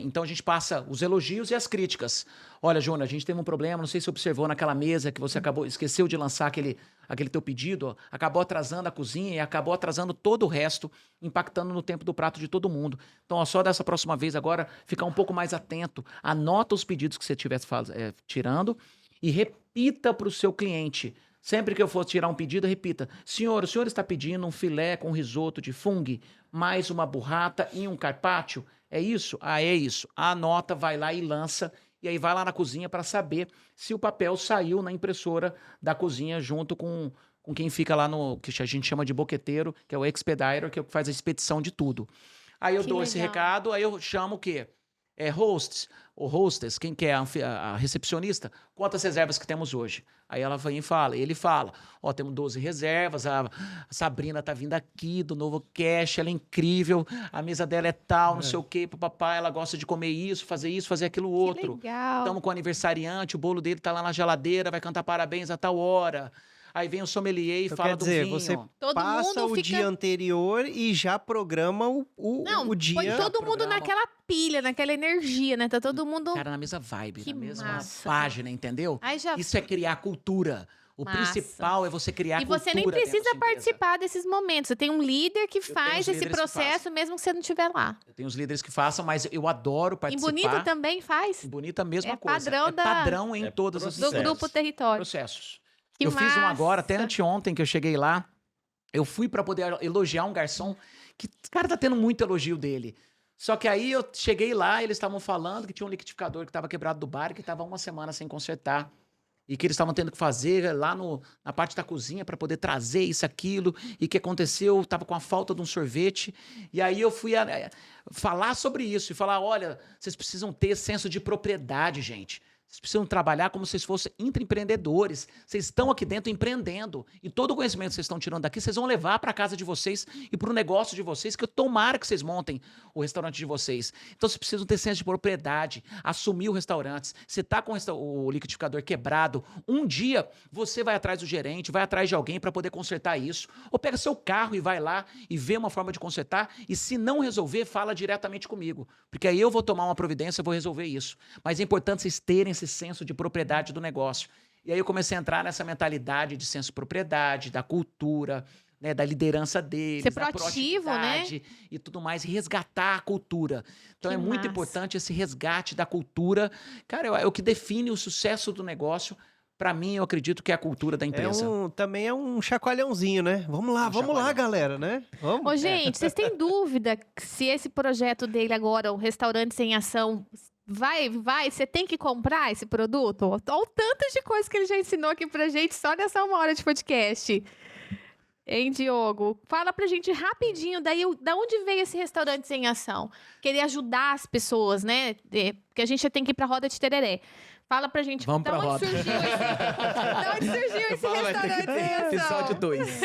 Então a gente passa os elogios e as críticas. Olha, Júnior, a gente teve um problema, não sei se você observou naquela mesa que você esqueceu de lançar aquele teu pedido, ó, acabou atrasando a cozinha e acabou atrasando todo o resto, impactando no tempo do prato de todo mundo. Então, só dessa próxima vez agora, ficar um pouco mais atento, anota os pedidos que você estiver tirando e repita para o seu cliente. Sempre que eu for tirar um pedido, repita. Senhor, o senhor está pedindo um filé com risoto de fungo, mais uma burrata e um carpaccio? É isso? Ah, é isso. Anota, vai lá e lança. E aí vai lá na cozinha para saber se o papel saiu na impressora da cozinha junto com quem fica lá no... que a gente chama de boqueteiro, que é o expediter, que é o que faz a expedição de tudo. Aí eu Que dou esse legal. recado, aí eu chamo o quê? Hosts, ou hostess, quem que é a recepcionista, quantas reservas que temos hoje? Aí ela vem e fala, ele fala, temos 12 reservas, a Sabrina tá vindo aqui do Novo Cash, ela é incrível, a mesa dela é tal, não sei o quê, papai, ela gosta de comer isso, fazer aquilo outro. Que legal. Estamos com o aniversariante, o bolo dele tá lá na geladeira, vai cantar parabéns a tal hora. Aí vem o sommelier e Então, fala quer dizer, do vinho. você Todo passa mundo o fica- dia anterior e já programa Não, o dia. põe todo mundo programa. naquela pilha, naquela energia, né? Tá todo mundo... Cara, na mesma vibe, Que na mesma massa. página, entendeu? Aí já... Isso é criar cultura. O Massa. principal é você criar E cultura você nem dentro da precisa sua empresa. participar desses momentos. Você tem um líder que tenho faz os esse líderes que processo, fazem. mesmo que você não estiver lá. Eu tenho os líderes que façam, mas eu adoro Em participar. Bonito também faz. Em Bonito a mesma É coisa. padrão da- padrão em É todas as Do processo. grupo território. processos. Que eu fiz um agora, até massa. anteontem que eu cheguei lá. Eu fui para poder elogiar um garçom que, cara, tá tendo muito elogio dele. Só que aí eu cheguei lá, eles estavam falando que tinha um liquidificador que estava quebrado do bar, que estava uma semana sem consertar. E que eles estavam tendo que fazer lá na parte da cozinha para poder trazer isso, aquilo. E que aconteceu, estava com a falta de um sorvete. E aí eu fui falar sobre isso e falar, olha, vocês precisam ter senso de propriedade, gente. Vocês precisam trabalhar como se vocês fossem intraempreendedores. Vocês estão aqui dentro empreendendo. E todo o conhecimento que vocês estão tirando daqui, vocês vão levar para a casa de vocês e para o negócio de vocês, que tomara que vocês montem o restaurante de vocês. Então, vocês precisam ter senso de propriedade, assumir o restaurante. Você está com o liquidificador quebrado, um dia você vai atrás do gerente, vai atrás de alguém para poder consertar isso. Ou pega seu carro e vai lá e vê uma forma de consertar. E se não resolver, fala diretamente comigo. Porque aí eu vou tomar uma providência e vou resolver isso. Mas é importante vocês terem esse senso de propriedade do negócio. E aí eu comecei a entrar nessa mentalidade de senso de propriedade, da cultura, né, da liderança deles, Ser da proativo, né? proatividade e tudo mais, e resgatar a cultura. Então Que é muito massa. importante esse resgate da cultura. Cara, é o que define o sucesso do negócio. Para mim, eu acredito que é a cultura da empresa. Também é um chacoalhãozinho, né? Vamos lá, vamos lá, chacoalhão. galera, né? Vamos. Ô, gente, vocês têm dúvida se esse projeto dele agora, o Restaurante Sem Ação, vai, você tem que comprar esse produto? Olha o tanto de coisa que ele já ensinou aqui pra gente só nessa 1 hora de podcast. Hein, Diogo? Fala pra gente rapidinho, daí, da onde veio esse Restaurante Sem Ação? Querer ajudar as pessoas, né? Porque a gente tem que ir pra roda de tereré. Fala pra gente, Vamos da pra onde roda. surgiu da onde surgiu esse Restaurante Sem Ação? Episódio 2.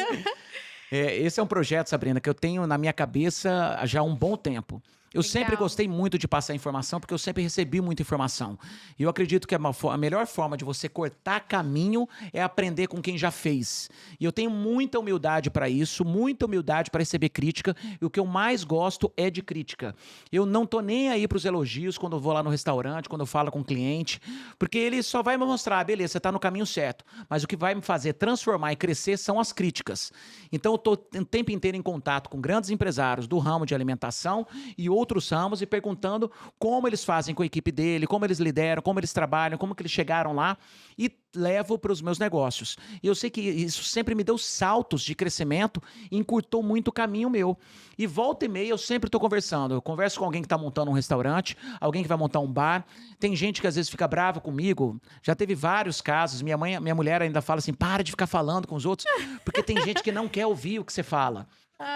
Esse é um projeto, Sabrina, que eu tenho na minha cabeça já há um bom tempo. Eu sempre Legal. gostei muito de passar informação, porque eu sempre recebi muita informação. E eu acredito que a melhor forma de você cortar caminho é aprender com quem já fez. E eu tenho muita humildade para isso, muita humildade para receber crítica. E o que eu mais gosto é de crítica. Eu não tô nem aí para os elogios quando eu vou lá no restaurante, quando eu falo com o cliente, porque ele só vai me mostrar, beleza, você está no caminho certo. Mas o que vai me fazer transformar e crescer são as críticas. Então eu tô o tempo inteiro em contato com grandes empresários do ramo de alimentação e outros ramos e perguntando como eles fazem com a equipe dele, como eles lideram, como eles trabalham, como que eles chegaram lá e levo para os meus negócios. E eu sei que isso sempre me deu saltos de crescimento e encurtou muito o caminho meu. E volta e meia eu sempre estou conversando. Eu converso com alguém que está montando um restaurante, alguém que vai montar um bar. Tem gente que às vezes fica brava comigo. Já teve vários casos. Minha mulher ainda fala assim, para de ficar falando com os outros, porque tem gente que não quer ouvir o que você fala.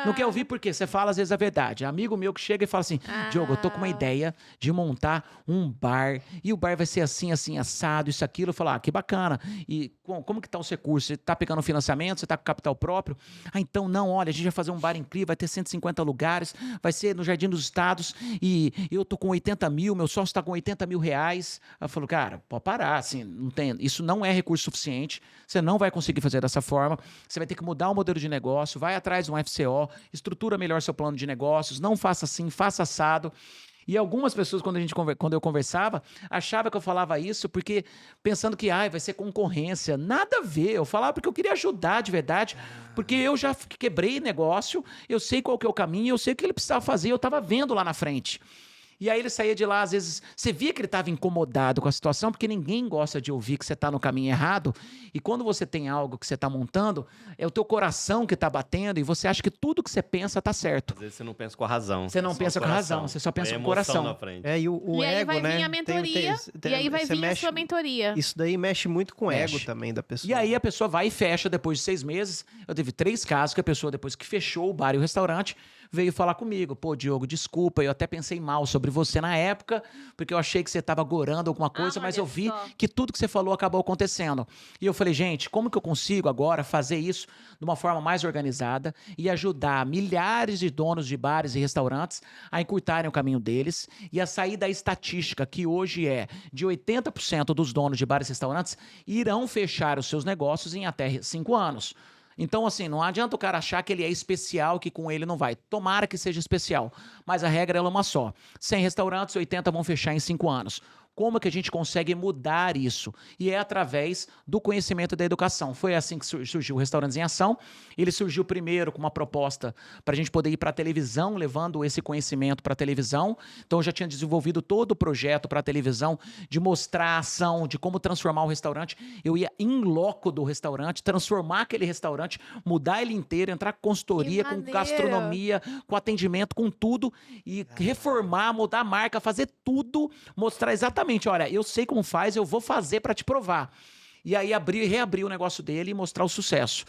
Não quer ouvir porque você fala às vezes a verdade. Amigo meu que chega e fala assim, Diogo, eu tô com uma ideia de montar um bar e o bar vai ser assim, assim, assado, isso, aquilo. Eu falo, que bacana. E como que tá os recursos? Você tá pegando financiamento? Você tá com capital próprio? Então não, olha, a gente vai fazer um bar incrível, vai ter 150 lugares, vai ser no Jardim dos Estados e eu tô com 80 mil, meu sócio tá com 80 mil reais. Eu falo, cara, pode parar, assim, não tem, isso não é recurso suficiente, você não vai conseguir fazer dessa forma, você vai ter que mudar o modelo de negócio, vai atrás de um FCO, estrutura melhor seu plano de negócios, não faça assim, faça assado. E algumas pessoas, quando eu conversava, achavam que eu falava isso porque pensando que vai ser concorrência. Nada a ver. Eu falava porque eu queria ajudar de verdade, porque eu já quebrei negócio, eu sei qual que é o caminho, eu sei o que ele precisava fazer, eu estava vendo lá na frente. E aí ele saía de lá, às vezes, você via que ele estava incomodado com a situação, porque ninguém gosta de ouvir que você está no caminho errado. E quando você tem algo que você está montando, é o teu coração que está batendo e você acha que tudo que você pensa está certo. Às vezes você não pensa com a razão. Você não só pensa o com a coração. razão, você só pensa Põe com o emoção coração. na frente. E o E aí ego, vai né? vir a mentoria, e aí vai você vir a sua mentoria. Isso daí mexe muito com o Mexe. ego também da pessoa. E aí a pessoa vai e fecha depois de 6 meses. Eu teve 3 casos que a pessoa, depois que fechou o bar e o restaurante, veio falar comigo. Pô, Diogo, desculpa, eu até pensei mal sobre você na época, porque eu achei que você estava gorando alguma coisa, mas olha eu vi só. que tudo que você falou acabou acontecendo. E eu falei, gente, como que eu consigo agora fazer isso de uma forma mais organizada e ajudar milhares de donos de bares e restaurantes a encurtarem o caminho deles e a sair da estatística que hoje é de 80% dos donos de bares e restaurantes irão fechar os seus negócios em até 5 anos. Então, assim, não adianta o cara achar que ele é especial, que com ele não vai. Tomara que seja especial. Mas a regra é uma só. 100 restaurantes, 80 vão fechar em 5 anos. como que a gente consegue mudar isso? E é através do conhecimento da educação. Foi assim que surgiu o Restaurantes em Ação. Ele surgiu primeiro com uma proposta para a gente poder ir para a televisão, levando esse conhecimento para a televisão. Então, eu já tinha desenvolvido todo o projeto para a televisão, de mostrar a ação, de como transformar o restaurante. Eu ia in loco do restaurante, transformar aquele restaurante, mudar ele inteiro, entrar com consultoria, com gastronomia, com atendimento, com tudo, e reformar, mudar a marca, fazer tudo, mostrar exatamente, olha, eu sei como faz, eu vou fazer para te provar. E aí reabrir o negócio dele e mostrar o sucesso.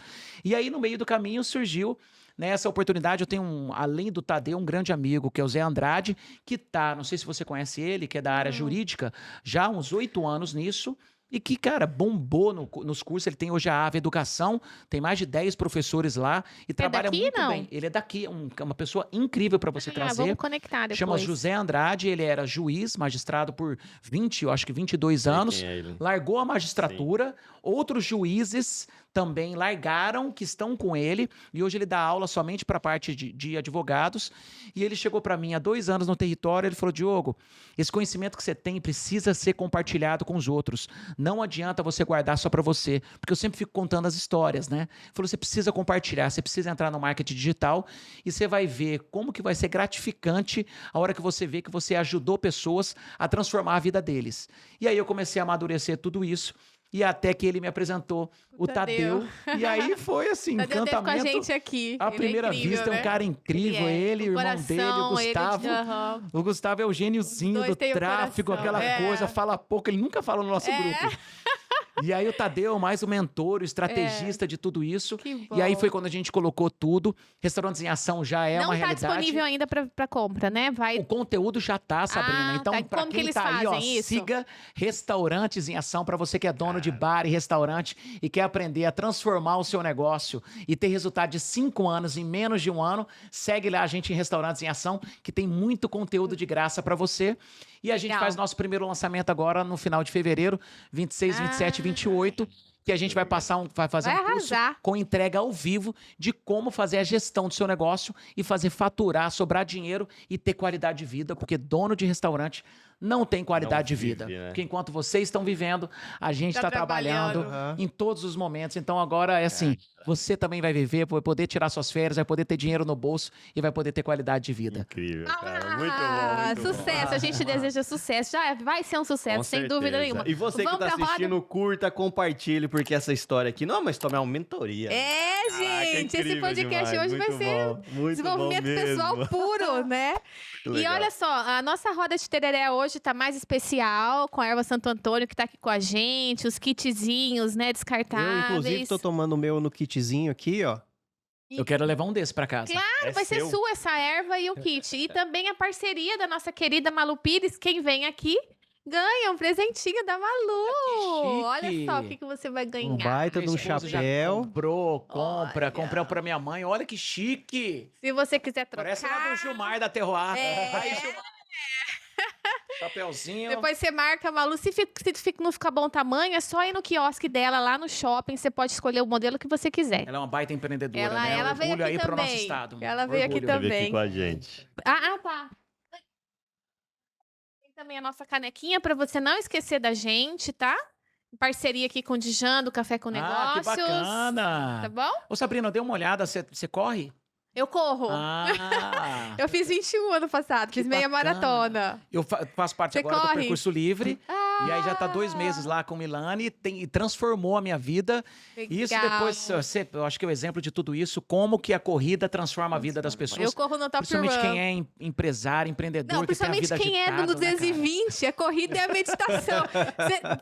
E aí, no meio do caminho, surgiu nessa oportunidade. Eu tenho, além do Tadeu, um grande amigo, que é o Zé Andrade, que não sei se você conhece ele, que é da área jurídica, já há uns 8 anos nisso, e que, cara, bombou nos cursos. Ele tem hoje a AVE Educação, tem mais de 10 professores lá e trabalha daqui, muito não? bem. Ele é daqui, uma pessoa incrível para você trazer. Vamos conectar depois. Chama José Andrade, ele era juiz, magistrado por 22 anos, quem é ele. largou a magistratura, outros juízes também largaram, que estão com ele, e hoje ele dá aula somente para a parte de advogados, e ele chegou para mim há 2 anos no território, ele falou, Diogo, esse conhecimento que você tem precisa ser compartilhado com os outros, não adianta você guardar só para você, porque eu sempre fico contando as histórias, né? Ele falou, você precisa compartilhar, você precisa entrar no marketing digital, e você vai ver como que vai ser gratificante a hora que você vê que você ajudou pessoas a transformar a vida deles. E aí eu comecei a amadurecer tudo isso, e até que ele me apresentou o Tadeu. E aí foi assim, Tadeu teve encantamento. com a gente aqui. À Ele primeira é incrível, vista, é né? um cara incrível. Ele, o irmão coração, dele, o Gustavo. Aham. O Gustavo é o gêniozinho Os dois do têm o tráfico, coração, aquela coisa, fala pouco, ele nunca fala no nosso grupo. E aí o Tadeu, mais o mentor, o estrategista de tudo isso. Que bom. E aí foi quando a gente colocou tudo. Restaurantes em Ação já é Não uma tá realidade. disponível ainda para compra, né? O conteúdo já tá, Sabrina. Ah, Então, tá. E pra como que quem eles tá aí, ó, fazem isso? siga Restaurantes em Ação, para você que é dono de bar e restaurante e quer aprender a transformar o seu negócio e ter resultado de 5 anos em menos de 1 ano. Segue lá a gente em Restaurantes em Ação, que tem muito conteúdo de graça para você. E a gente Legal. faz nosso primeiro lançamento agora no final de fevereiro, 26, 27 e 28. Que a gente vai fazer Vai um curso arrasar. com entrega ao vivo de como fazer a gestão do seu negócio e fazer faturar, sobrar dinheiro e ter qualidade de vida, porque dono de restaurante não tem qualidade Não de vida. vive, né? Porque enquanto vocês estão vivendo, a gente Tá está trabalhando trabalhando. em todos os momentos. Então agora é assim, você também vai viver, vai poder tirar suas férias, vai poder ter dinheiro no bolso e vai poder ter qualidade de vida. Incrível, cara. Muito Ah, bom, muito sucesso, bom. a gente deseja sucesso. Já vai ser um sucesso, Com sem dúvida certeza. nenhuma. E você Vamos que tá pra roda? assistindo, curta, compartilhe, porque essa história aqui não é uma história, é uma mentoria. É, Caraca, gente, esse incrível podcast demais, hoje vai muito ser bom, muito desenvolvimento bom mesmo. pessoal puro, né? Muito E legal. olha só, a nossa roda de tereré hoje tá mais especial, com a erva Santo Antônio, que tá aqui com a gente, os kitzinhos, né, Eu, descartáveis. inclusive, tô tomando o meu no kitzinho aqui, ó. Eu quero levar um desse para casa. Claro, É vai ser seu. sua essa erva e o kit. E também a parceria da nossa querida Malu Pires. Quem vem aqui ganha um presentinho da Malu. chique. Olha só o que você vai ganhar. Um baita de um Minha esposa já chapéu. comprou, Olha. comprou para minha mãe. Olha que chique! Se você quiser trocar. Parece lá do Gilmar da Terroir. É. Aí, Gilmar. Chapeuzinho. Depois você marca a Malu. Se não ficar bom tamanho, é só ir no quiosque dela lá no shopping. Você pode escolher o modelo que você quiser. Ela é uma baita empreendedora, Ela né? veio Orgulho aqui aí pro nosso também. estado. Ela veio aqui Orgulho. Teve também. aqui com a gente. Tá. Tem também a nossa canequinha pra você não esquecer da gente, tá? Em parceria aqui com o Dijan, do Café com Ah, que Negócios. bacana! Tá bom? Ô, Sabrina, dê uma olhada. Você corre? Eu corro. Ah! Eu fiz 21 ano passado, Que fiz meia bacana. maratona. Eu faço parte Você agora corre? do Percurso Livre. E aí já tá 2 meses lá com Milane e transformou a minha vida. E isso Legal. depois, eu acho que é o exemplo de tudo isso, como que a corrida transforma a vida das pessoas. Eu corro no Top Principalmente Run. quem é empresário, empreendedor, Não, que tem a principalmente vida quem é agitada, do né, cara? 220, a corrida é a meditação.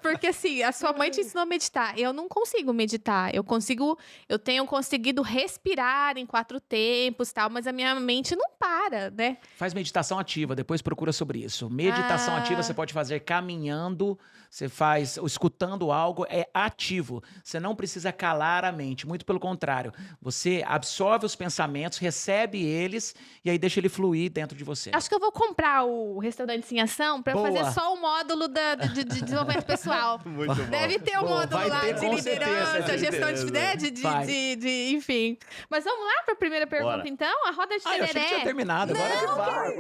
Porque assim, a sua mãe te ensinou a meditar. Eu não consigo meditar. Eu tenho conseguido respirar em 4 tempos e tal, mas a minha mente não para, né? Faz meditação ativa, depois procura sobre isso. Meditação Ah. ativa você pode fazer caminhando, você faz escutando algo, é ativo. Você não precisa calar a mente, muito pelo contrário. Você absorve os pensamentos, recebe eles e aí deixa ele fluir dentro de você. Acho que eu vou comprar o Restaurante em Ação pra Boa. fazer só o módulo de desenvolvimento pessoal. Muito bom. Deve ter um Boa, módulo vai lá ter, de com liderança, certeza, gestão de, certeza. né, Vai. enfim. Mas vamos lá para a primeira pergunta, Bora. então? A roda de Ah, eu achei que tinha tereré. terminado. Agora que vai.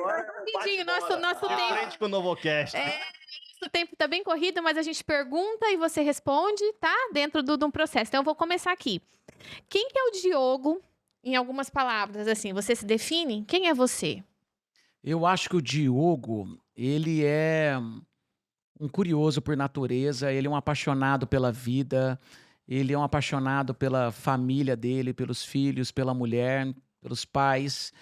Rapidinho, nosso tempo. Frente com o Novocast. Nosso tempo tá bem corrido, mas a gente pergunta e você responde, tá? Dentro de um processo. Então, eu vou começar aqui. Quem que é o Diogo, em algumas palavras, assim? Você se define? Quem é você? Eu acho que o Diogo, ele é um curioso por natureza, ele é um apaixonado pela vida, ele é um apaixonado pela família dele, pelos filhos, pela mulher, pelos pais.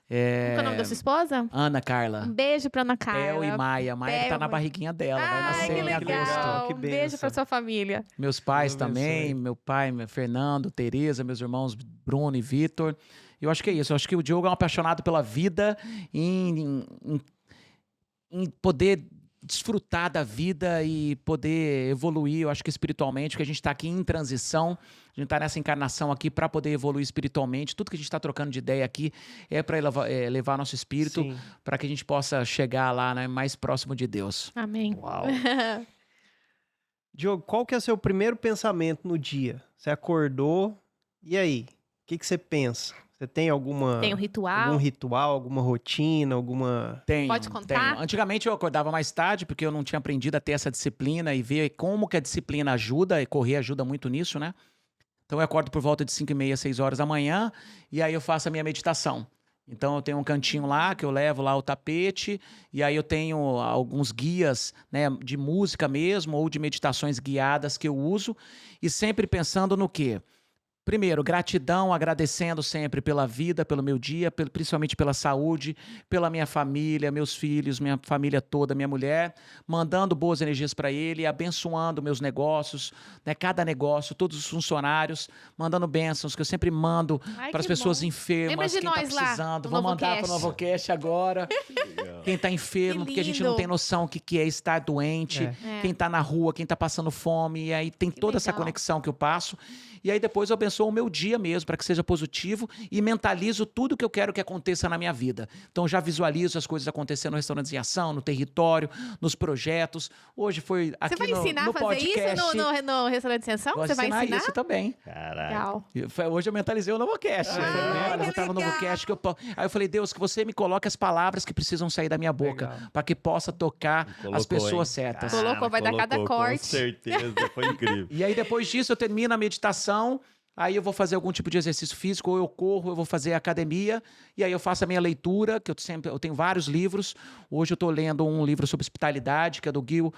Qual é o nome da sua esposa? Ana Carla. Um beijo pra Ana Theo e Carla. Maia. Maia que tá Theo, na barriguinha dela, vai Ai, nascer que em agosto. legal. Que Um beijo benção. pra sua família. Meus pais Deus abençoe. também, meu pai, Fernando, Tereza, meus irmãos Bruno e Vitor. Eu acho que é isso. Eu acho que o Diogo é um apaixonado pela vida, em poder desfrutar da vida e poder evoluir, eu acho que espiritualmente, porque a gente está aqui em transição, a gente está nessa encarnação aqui para poder evoluir espiritualmente. Tudo que a gente está trocando de ideia aqui é para levar nosso espírito Sim. para que a gente possa chegar lá, né, mais próximo de Deus. Amém. Uau. Diogo, qual que é o seu primeiro pensamento no dia? Você acordou, e aí? O que você pensa? Você tem algum Tem um ritual? ritual, alguma rotina, alguma... Tenho, Pode contar? tenho. Antigamente eu acordava mais tarde, porque eu não tinha aprendido a ter essa disciplina e ver como que a disciplina ajuda, e correr ajuda muito nisso, né? Então eu acordo por volta de 5h30, 6 horas da manhã, e aí eu faço a minha meditação. Então eu tenho um cantinho lá, que eu levo lá o tapete, e aí eu tenho alguns guias, né, de música mesmo, ou de meditações guiadas que eu uso, e sempre pensando no quê? Primeiro, gratidão, agradecendo sempre pela vida, pelo meu dia, principalmente pela saúde, pela minha família, meus filhos, minha família toda, minha mulher, mandando boas energias para ele, abençoando meus negócios, né, cada negócio, todos os funcionários, mandando bênçãos, que eu sempre mando Ai, para as que pessoas bom. enfermas, Lembra de quem está nós lá, precisando, no vou mandar para o Novocast. Novocast agora, quem está enfermo, Que porque a gente não lindo. tem noção o que é estar doente, É. quem está na rua, quem está passando fome, e aí tem Que toda essa legal. conexão que eu passo. E aí depois eu abençoo o meu dia mesmo, para que seja positivo, e mentalizo tudo que eu quero que aconteça na minha vida. Então já visualizo as coisas acontecendo no Restaurantes em Ação, no território, nos projetos. Hoje foi aqui Você vai no, ensinar no a fazer podcast. isso no restaurante de extensão? Vou Você vai ensinar ensinar? isso também. Caralho. Legal. Hoje eu mentalizei o Novocast. Eu falei, Ai, olha, que eu estava no legal. Novocast. Aí eu falei, Deus, que você me coloque as palavras que precisam sair da minha boca, Legal. para que possa tocar as Colocou, pessoas hein? certas. Colocou, vai dar cada corte. Com certeza, foi incrível. E aí, depois disso, eu termino a meditação. Aí eu vou fazer algum tipo de exercício físico, ou eu corro, eu vou fazer academia, e aí eu faço a minha leitura, que eu tenho vários livros. Hoje eu estou lendo um livro sobre hospitalidade, que é do Gil,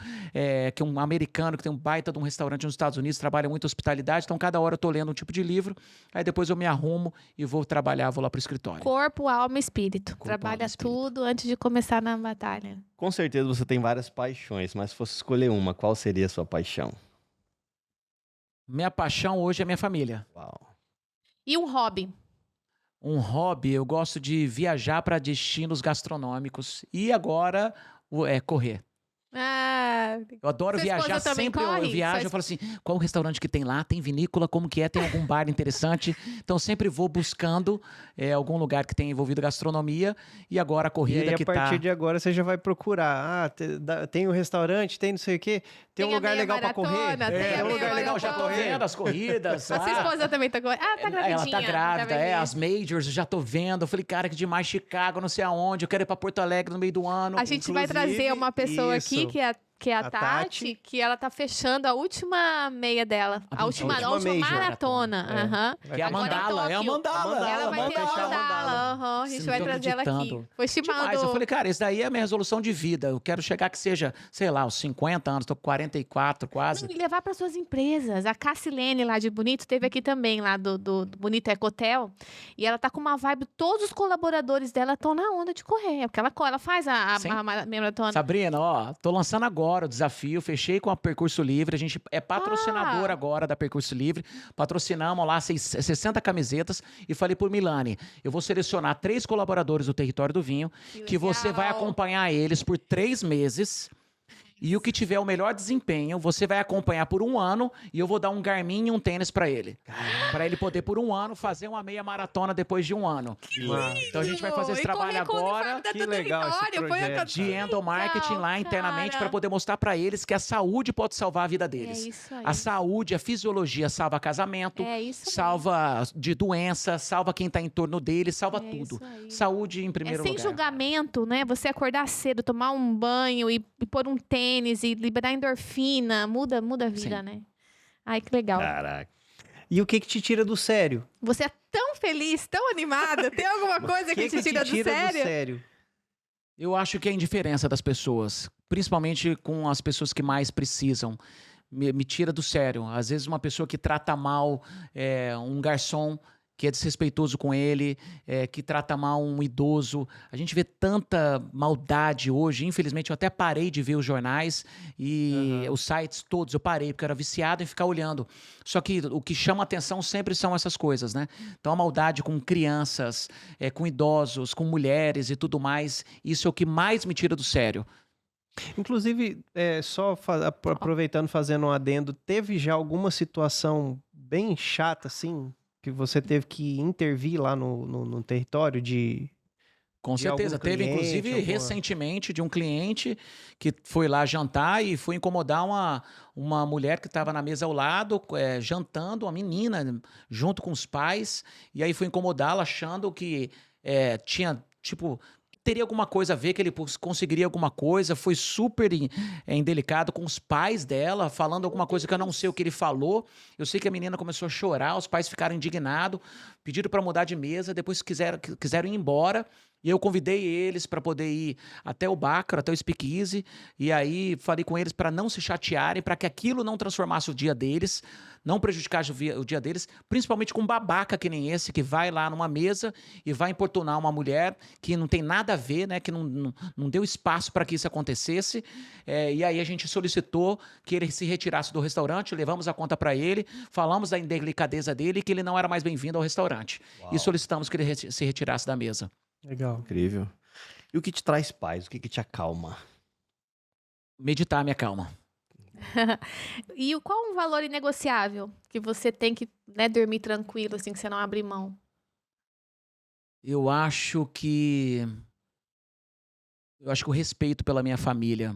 que é um americano que tem um baita de um restaurante nos Estados Unidos, trabalha muito hospitalidade, então cada hora eu estou lendo um tipo de livro, aí depois eu me arrumo e vou trabalhar, vou lá pro escritório. Corpo, alma e espírito. Corpo, Trabalha alma e espírito. tudo antes de começar na batalha. Com certeza você tem várias paixões, mas se fosse escolher uma, qual seria a sua paixão? Minha paixão hoje é minha família. Uau. E um hobby? Um hobby, eu gosto de viajar para destinos gastronômicos e agora correr. Ah, Eu adoro Sua esposa viajar, também sempre eu corre? viajo, Sua eu falo assim, qual o restaurante que tem lá? Tem vinícola, como que é? Tem algum bar interessante? Então sempre vou buscando algum lugar que tenha envolvido gastronomia e agora a E corrida aí, que a partir tá... de agora, você já vai procurar. Tem um restaurante, tem não sei o quê. Tem um Tem a lugar meia legal pra correr. maratona, tem a Tem um meia lugar legal já pra tô maratona. correr. vendo as corridas. a sua esposa também tá correndo. Ah, tá gravidinha. Ela tá grávida, já vai ver. as majors, eu já tô vendo. Eu falei, cara, que demais, Chicago, não sei aonde. Eu quero ir pra Porto Alegre no meio do ano. A gente vai Inclusive, trazer uma pessoa aqui, isso. que é a A Tati, Tati. que ela tá fechando a última meia dela. A última última major. maratona. É. Aham. Que é a Agora em mandala, é a Tóquio. mandala. Ela vai ter a fechar a mandala. aham, A gente Sim, vai tô trazer ela aqui. acreditando. Foi estimando. Demais. Eu falei, cara, isso daí é a minha resolução de vida. Eu quero chegar que seja, sei lá, os 50 anos, tô com 44 quase. E levar para suas empresas. A Cassilene lá de Bonito teve aqui também, lá do Bonito Ecotel. E ela tá com uma vibe, todos os colaboradores dela estão na onda de correr. Porque ela faz Sim. a maratona. Sabrina, ó, tô lançando agora o desafio, fechei com a Percurso Livre, a gente é patrocinador agora da Percurso Livre, patrocinamos lá 60 camisetas e falei por Milani, eu vou selecionar 3 colaboradores do Território do Vinho, que você vai legal. acompanhar eles por 3 meses. E o que tiver o melhor desempenho, você vai acompanhar por 1 ano e eu vou dar um Garmin e um tênis pra ele. Pra ele poder, por 1 ano, fazer uma meia maratona depois de 1 ano. Então a gente vai fazer esse trabalho agora. Que legal esse projeto. De endomarketing lá internamente cara. para poder mostrar para eles que a saúde pode salvar a vida É deles. isso aí. A saúde, a fisiologia salva casamento, É isso mesmo. salva de doença, salva quem tá em torno deles, salva É tudo. isso aí. Saúde em É primeiro sem lugar. julgamento, né? Você acordar cedo, tomar um banho e pôr um tênis tênis e liberar endorfina, muda a vida, Sim. né? Ai, que legal. Caraca. E o que te tira do sério? Você é tão feliz, tão animada. Tem alguma coisa que te tira do sério? Eu acho que é a indiferença das pessoas, principalmente com as pessoas que mais precisam. Me tira do sério. Às vezes uma pessoa que trata mal um garçom, que é desrespeitoso com ele, que trata mal um idoso. A gente vê tanta maldade hoje. Infelizmente, eu até parei de ver os jornais e os sites todos. Eu parei, porque eu era viciado em ficar olhando. Só que o que chama atenção sempre são essas coisas, né? Então, a maldade com crianças, com idosos, com mulheres e tudo mais, isso é o que mais me tira do sério. Inclusive, aproveitando, fazendo um adendo, teve já alguma situação bem chata, assim, que você teve que intervir lá no território Com de certeza. algum Teve, cliente, inclusive, alguma- recentemente, de um cliente que foi lá jantar e foi incomodar uma mulher que estava na mesa ao lado, jantando, uma menina, junto com os pais, e aí foi incomodá-la achando que tinha, tipo... teria alguma coisa a ver, que ele conseguiria alguma coisa, foi super indelicado com os pais dela, falando alguma coisa que eu não sei o que ele falou. Eu sei que a menina começou a chorar, os pais ficaram indignados, pediram para mudar de mesa, depois quiseram ir embora, e eu convidei eles para poder ir até o Bacro, até o Speakeasy, e aí falei com eles para não se chatearem, para que aquilo não transformasse o dia deles, não prejudicasse o dia deles, principalmente com um babaca que nem esse, que vai lá numa mesa e vai importunar uma mulher que não tem nada a ver, né, que não deu espaço para que isso acontecesse, e aí a gente solicitou que ele se retirasse do restaurante, levamos a conta para ele, falamos da indelicadeza dele, que ele não era mais bem-vindo ao restaurante. Uau. E solicitamos que ele se retirasse da mesa. Legal. Incrível. E o que te traz paz? O que te acalma? Meditar me acalma. E qual um valor inegociável que você tem que, né, dormir tranquilo, assim, que você não abre mão? Eu acho que o respeito pela minha família.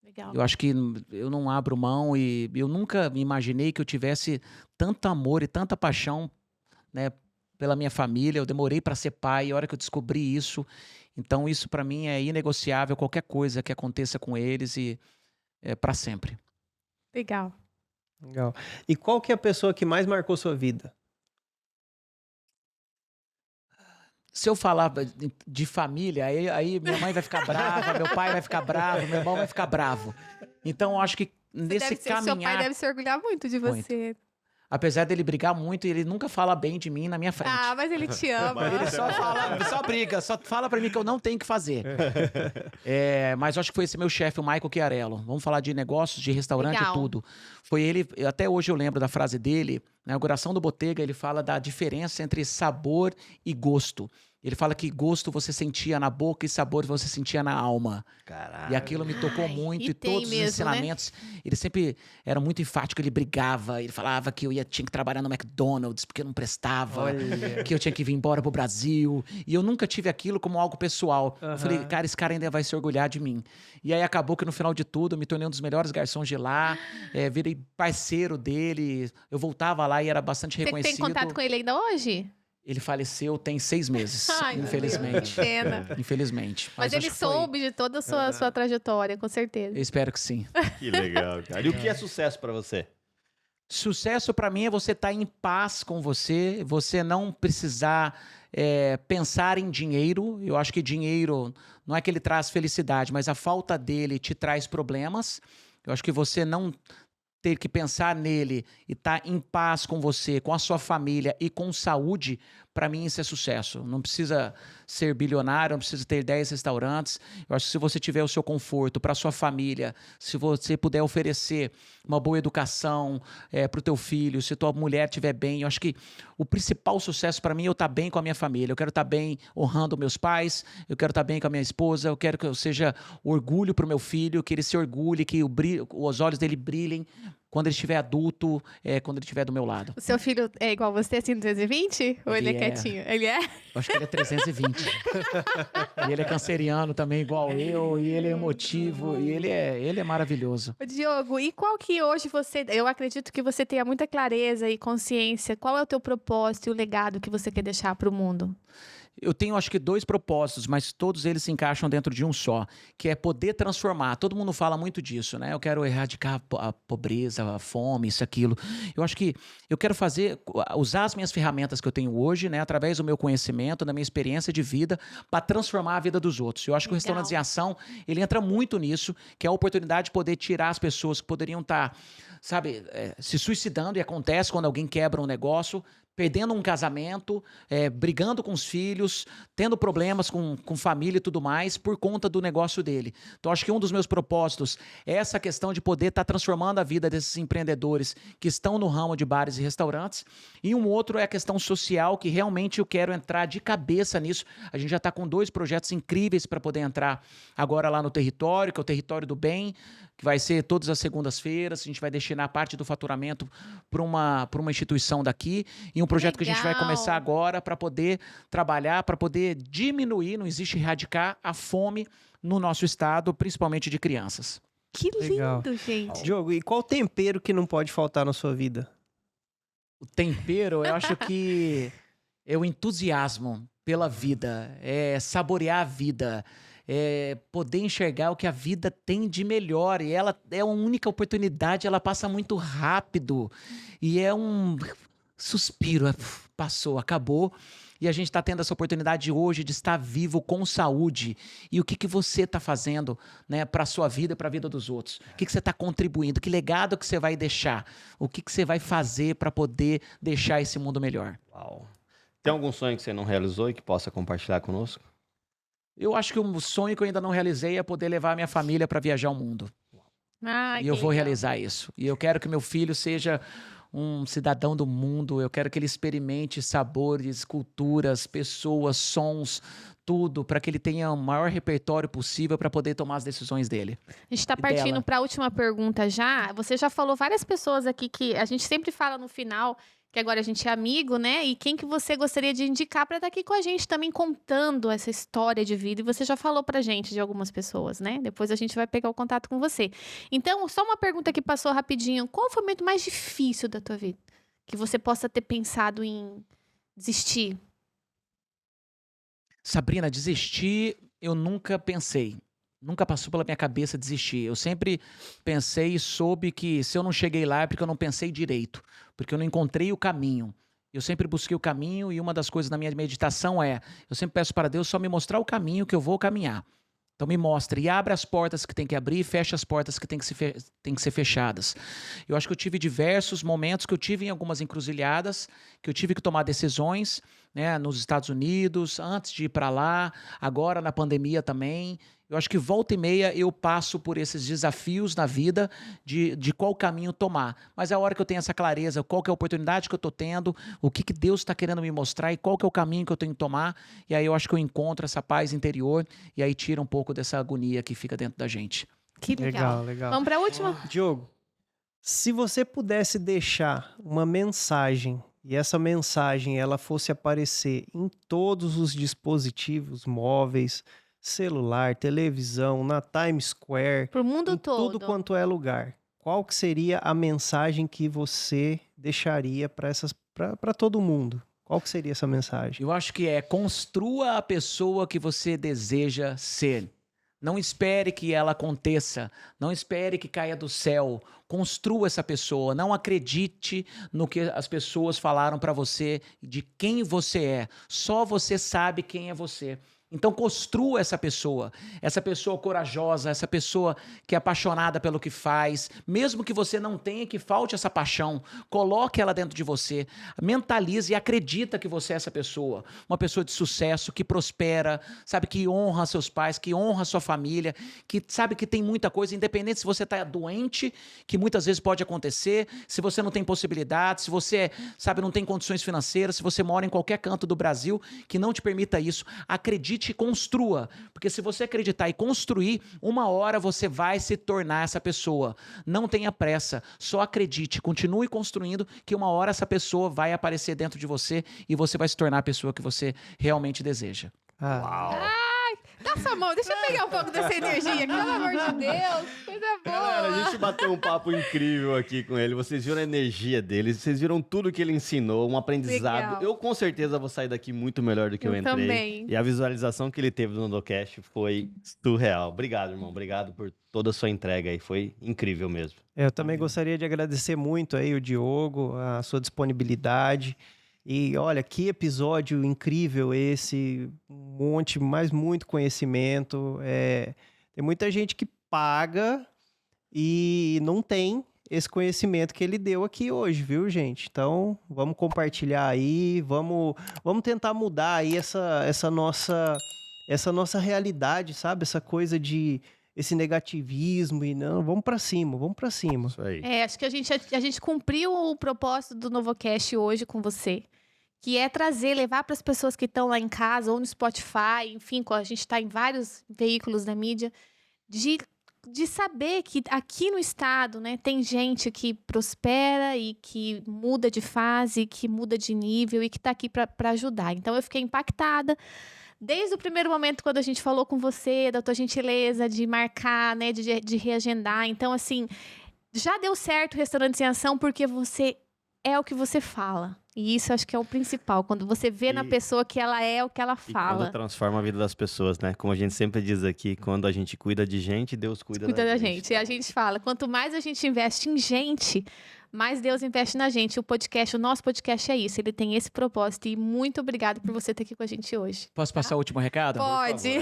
Legal. Eu acho que eu não abro mão e eu nunca me imaginei que eu tivesse tanto amor e tanta paixão, né, pela minha família. Eu demorei para ser pai, e a hora que eu descobri isso, então isso para mim é inegociável, qualquer coisa que aconteça com eles e é para sempre. Legal. Legal. E qual que é a pessoa que mais marcou sua vida? Se eu falar de família, aí minha mãe vai ficar brava, meu pai vai ficar bravo, meu irmão vai ficar bravo. Então, eu acho que nesse Seu pai caminhar, deve se orgulhar muito de você. apesar dele brigar muito, ele nunca fala bem de mim na minha frente. Ah, mas ele te ama. Ele só briga, só fala pra mim que eu não tenho que fazer. Mas eu acho que foi esse meu chefe, o Michael Chiarello. Vamos falar de negócios, de restaurante Legal. e tudo. Foi ele, até hoje eu lembro da frase dele, na inauguração do Bottega, ele fala da diferença entre sabor e gosto. Ele fala que gosto você sentia na boca e sabor você sentia na alma. Caralho. E aquilo me tocou muito, e e tem todos os mesmo, né? ensinamentos. Ele sempre era muito enfático, ele brigava, ele falava que eu tinha que trabalhar no McDonald's porque eu não prestava, Olha. que eu tinha que vir embora pro Brasil. E eu nunca tive aquilo como algo pessoal. Eu falei, cara, esse cara ainda vai se orgulhar de mim. E aí acabou que no final de tudo eu me tornei um dos melhores garçons de lá, virei parceiro dele, eu voltava lá e era bastante Você reconhecido. tem contato com ele ainda hoje? Ele faleceu tem 6 meses, Ai, meu infelizmente. Deus, que pena. Infelizmente. Mas acho ele que foi- soube de toda a sua trajetória, com certeza. Eu espero que sim. Que legal, cara. E o que é sucesso pra você? Sucesso pra mim é você estar em paz com você não precisar pensar em dinheiro. Eu acho que dinheiro não é que ele traz felicidade, mas a falta dele te traz problemas. Eu acho que você não ter que pensar nele e estar em paz com você, com a sua família e com saúde, para mim isso é sucesso. Não precisa ser bilionário, não precisa ter 10 restaurantes. Eu acho que se você tiver o seu conforto para a sua família, se você puder oferecer uma boa educação para o teu filho, se tua mulher estiver bem, eu acho que o principal sucesso para mim é eu estar bem com a minha família. Eu quero estar bem honrando meus pais, eu quero estar bem com a minha esposa, eu quero que eu seja orgulho para o meu filho, que ele se orgulhe, que os olhos dele brilhem quando ele estiver adulto, quando ele estiver do meu lado. O seu filho é igual você, assim, 220? Ou ele é quietinho? Ele é? Eu acho que ele é 320. E ele é canceriano também, igual eu, e ele é emotivo, e ele é maravilhoso. Ô, Diogo, e qual que hoje você... Eu acredito que você tenha muita clareza e consciência. Qual é o teu propósito e o legado que você quer deixar para o mundo? Eu tenho, acho que, 2 propósitos, mas todos eles se encaixam dentro de um só, que é poder transformar. Todo mundo fala muito disso, né? Eu quero erradicar a pobreza, a fome, isso, aquilo. Eu acho que eu quero usar as minhas ferramentas que eu tenho hoje, né, através do meu conhecimento, da minha experiência de vida, para transformar a vida dos outros. Eu acho que o Restaurantes em Ação, ele entra muito nisso, que é a oportunidade de poder tirar as pessoas que poderiam estar, sabe, se suicidando, e acontece quando alguém quebra um negócio, perdendo um casamento, brigando com os filhos, tendo problemas com família e tudo mais, por conta do negócio dele. Então, acho que um dos meus propósitos é essa questão de poder estar transformando a vida desses empreendedores que estão no ramo de bares e restaurantes. E um outro é a questão social, que realmente eu quero entrar de cabeça nisso. A gente já está com 2 projetos incríveis para poder entrar agora lá no território, que é o Território do Bem, que vai ser todas as segundas-feiras. A gente vai destinar parte do faturamento para uma instituição daqui. E um projeto que a gente vai começar agora para poder trabalhar, para poder diminuir, não existe erradicar, a fome no nosso estado, principalmente de crianças. Que Legal. lindo, gente. Diogo, e qual tempero que não pode faltar na sua vida? O tempero, eu acho que é o entusiasmo pela vida, é saborear a vida, é poder enxergar o que a vida tem de melhor. E ela é a única oportunidade, ela passa muito rápido. E é um suspiro, passou, acabou. E a gente está tendo essa oportunidade hoje de estar vivo com saúde. E o que você está fazendo, né, para a sua vida e para a vida dos outros? O que você está contribuindo? Que legado que você vai deixar? O que você vai fazer para poder deixar esse mundo melhor? Uau. Tem algum sonho que você não realizou e que possa compartilhar conosco? Eu acho que um sonho que eu ainda não realizei é poder levar a minha família para viajar o mundo. Ai, E eu que vou legal. realizar isso. E eu quero que meu filho seja um cidadão do mundo. Eu quero que ele experimente sabores, culturas, pessoas, sons, tudo, para que ele tenha o maior repertório possível para poder tomar as decisões dele. A gente está E partindo dela. para a última pergunta já. Você já falou várias pessoas aqui que a gente sempre fala no final que agora a gente é amigo, né? E quem que você gostaria de indicar para estar aqui com a gente também contando essa história de vida? E você já falou pra gente de algumas pessoas, né? Depois a gente vai pegar o contato com você. Então, só uma pergunta que passou rapidinho. Qual foi o momento mais difícil da tua vida? Que você possa ter pensado em desistir? Sabrina, desistir, eu nunca pensei. Nunca passou pela minha cabeça desistir. Eu sempre pensei e soube que se eu não cheguei lá é porque eu não pensei direito, porque eu não encontrei o caminho. Eu sempre busquei o caminho, e uma das coisas na minha meditação eu sempre peço para Deus só me mostrar o caminho que eu vou caminhar. Então me mostra e abre as portas que tem que abrir e fecha as portas que tem que ser fechadas. Eu acho que eu tive diversos momentos que eu tive em algumas encruzilhadas, que eu tive que tomar decisões, né, nos Estados Unidos, antes de ir para lá, agora na pandemia também. Eu acho que volta e meia eu passo por esses desafios na vida de qual caminho tomar. Mas é a hora que eu tenho essa clareza, qual que é a oportunidade que eu estou tendo, o que Deus está querendo me mostrar e qual que é o caminho que eu tenho que tomar. E aí eu acho que eu encontro essa paz interior e aí tira um pouco dessa agonia que fica dentro da gente. Que legal. Legal. Vamos para a última? Diogo, se você pudesse deixar uma mensagem e essa mensagem ela fosse aparecer em todos os dispositivos móveis, celular, televisão, na Times Square, Pro mundo em todo. tudo quanto é lugar, qual que seria a mensagem que você deixaria para todo mundo? Qual que seria essa mensagem? Eu acho que construa a pessoa que você deseja ser. Não espere que ela aconteça, não espere que caia do céu. Construa essa pessoa, não acredite no que as pessoas falaram para você de quem você é. Só você sabe quem é você. Então construa essa pessoa corajosa, essa pessoa que é apaixonada pelo que faz, mesmo que você não tenha, que falte essa paixão, coloque ela dentro de você, mentalize e acredita que você é essa pessoa, uma pessoa de sucesso, que prospera, sabe, que honra seus pais, que honra sua família, que sabe que tem muita coisa, independente se você está doente, que muitas vezes pode acontecer, se você não tem possibilidade, se você, sabe, não tem condições financeiras, se você mora em qualquer canto do Brasil que não te permita isso, acredite e construa, porque se você acreditar e construir, uma hora você vai se tornar essa pessoa. Não tenha pressa, só acredite, continue construindo, que uma hora essa pessoa vai aparecer dentro de você e você vai se tornar a pessoa que você realmente deseja. Ah, Dá sua mão, deixa eu pegar um pouco dessa energia aqui, pelo amor de Deus. Coisa boa. galera, a gente gente bateu um papo incrível aqui com ele. Vocês viram a energia dele, vocês viram tudo que ele ensinou, um aprendizado. Legal. Eu com certeza vou sair daqui muito melhor do que eu entrei. Também. E a visualização que ele teve no Nodocast foi surreal. Obrigado, irmão. Obrigado por toda a sua entrega aí. Foi incrível mesmo. Eu também gostaria de agradecer muito aí o Diogo, a sua disponibilidade. E olha, que episódio incrível esse, mas muito conhecimento. Tem muita gente que paga e não tem esse conhecimento que ele deu aqui hoje, viu, gente? Então, vamos compartilhar aí, vamos tentar mudar aí essa nossa realidade, sabe? Essa coisa de esse negativismo e não, vamos pra cima. Isso aí. Acho que a gente cumpriu o propósito do Novocast hoje com você, que é levar para as pessoas que estão lá em casa ou no Spotify, enfim, a gente está em vários veículos da mídia, de saber que aqui no estado, né, tem gente que prospera e que muda de fase, que muda de nível e que está aqui para ajudar. Então, eu fiquei impactada. Desde o primeiro momento, quando a gente falou com você, da tua gentileza de marcar, né, de reagendar. Então, assim, já deu certo o Restaurantes em Ação porque você é o que você fala. E isso acho que é o principal. Quando você vê na pessoa que ela é o que ela E fala. quando transforma a vida das pessoas, né? Como a gente sempre diz aqui, quando a gente cuida de gente, Deus cuida da gente. E a gente fala, quanto mais a gente investe em gente, mais Deus investe na gente. O nosso podcast é isso. Ele tem esse propósito. E muito obrigada por você estar aqui com a gente hoje. Posso passar o último recado? Pode.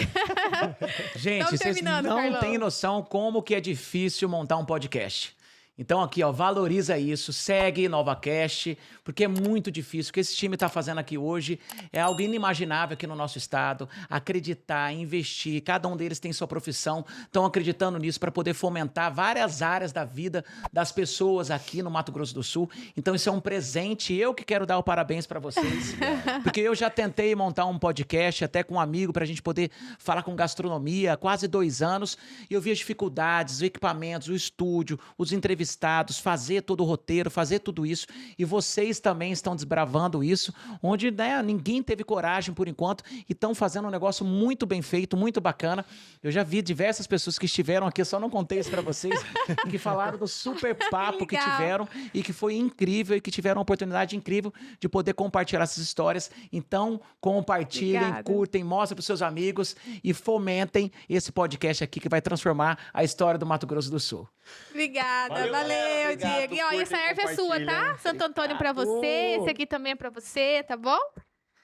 Gente, Estamos vocês terminando, não Carlão. têm noção como que é difícil montar um podcast. Então aqui, ó, valoriza isso, segue NovaCast, porque é muito difícil. O que esse time está fazendo aqui hoje é algo inimaginável aqui no nosso estado. Acreditar, investir, cada um deles tem sua profissão, estão acreditando nisso para poder fomentar várias áreas da vida das pessoas aqui no Mato Grosso do Sul. Então isso é um presente, eu que quero dar o parabéns para vocês, porque eu já tentei montar um podcast até com um amigo para a gente poder falar com gastronomia há quase 2 anos, e eu vi as dificuldades, os equipamentos, o estúdio, os entrevistados, fazer todo o roteiro, fazer tudo isso, e vocês também estão desbravando isso, onde, né, ninguém teve coragem por enquanto, e estão fazendo um negócio muito bem feito, muito bacana. Eu já vi diversas pessoas que estiveram aqui, eu só não contei isso para vocês, que falaram do super papo que Legal. tiveram, e que foi incrível, e que tiveram uma oportunidade incrível de poder compartilhar essas histórias. Então, compartilhem, Obrigada. curtem, mostrem para os seus amigos e fomentem esse podcast aqui que vai transformar a história do Mato Grosso do Sul. Obrigada, Valeu, valeu, galera, obrigado. Diego. E ó, Curtem, essa erva é sua, tá? compartilhem. Santo Antônio pra você, esse aqui também é pra você, tá bom?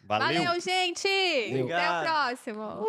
Valeu, gente! Até o próximo!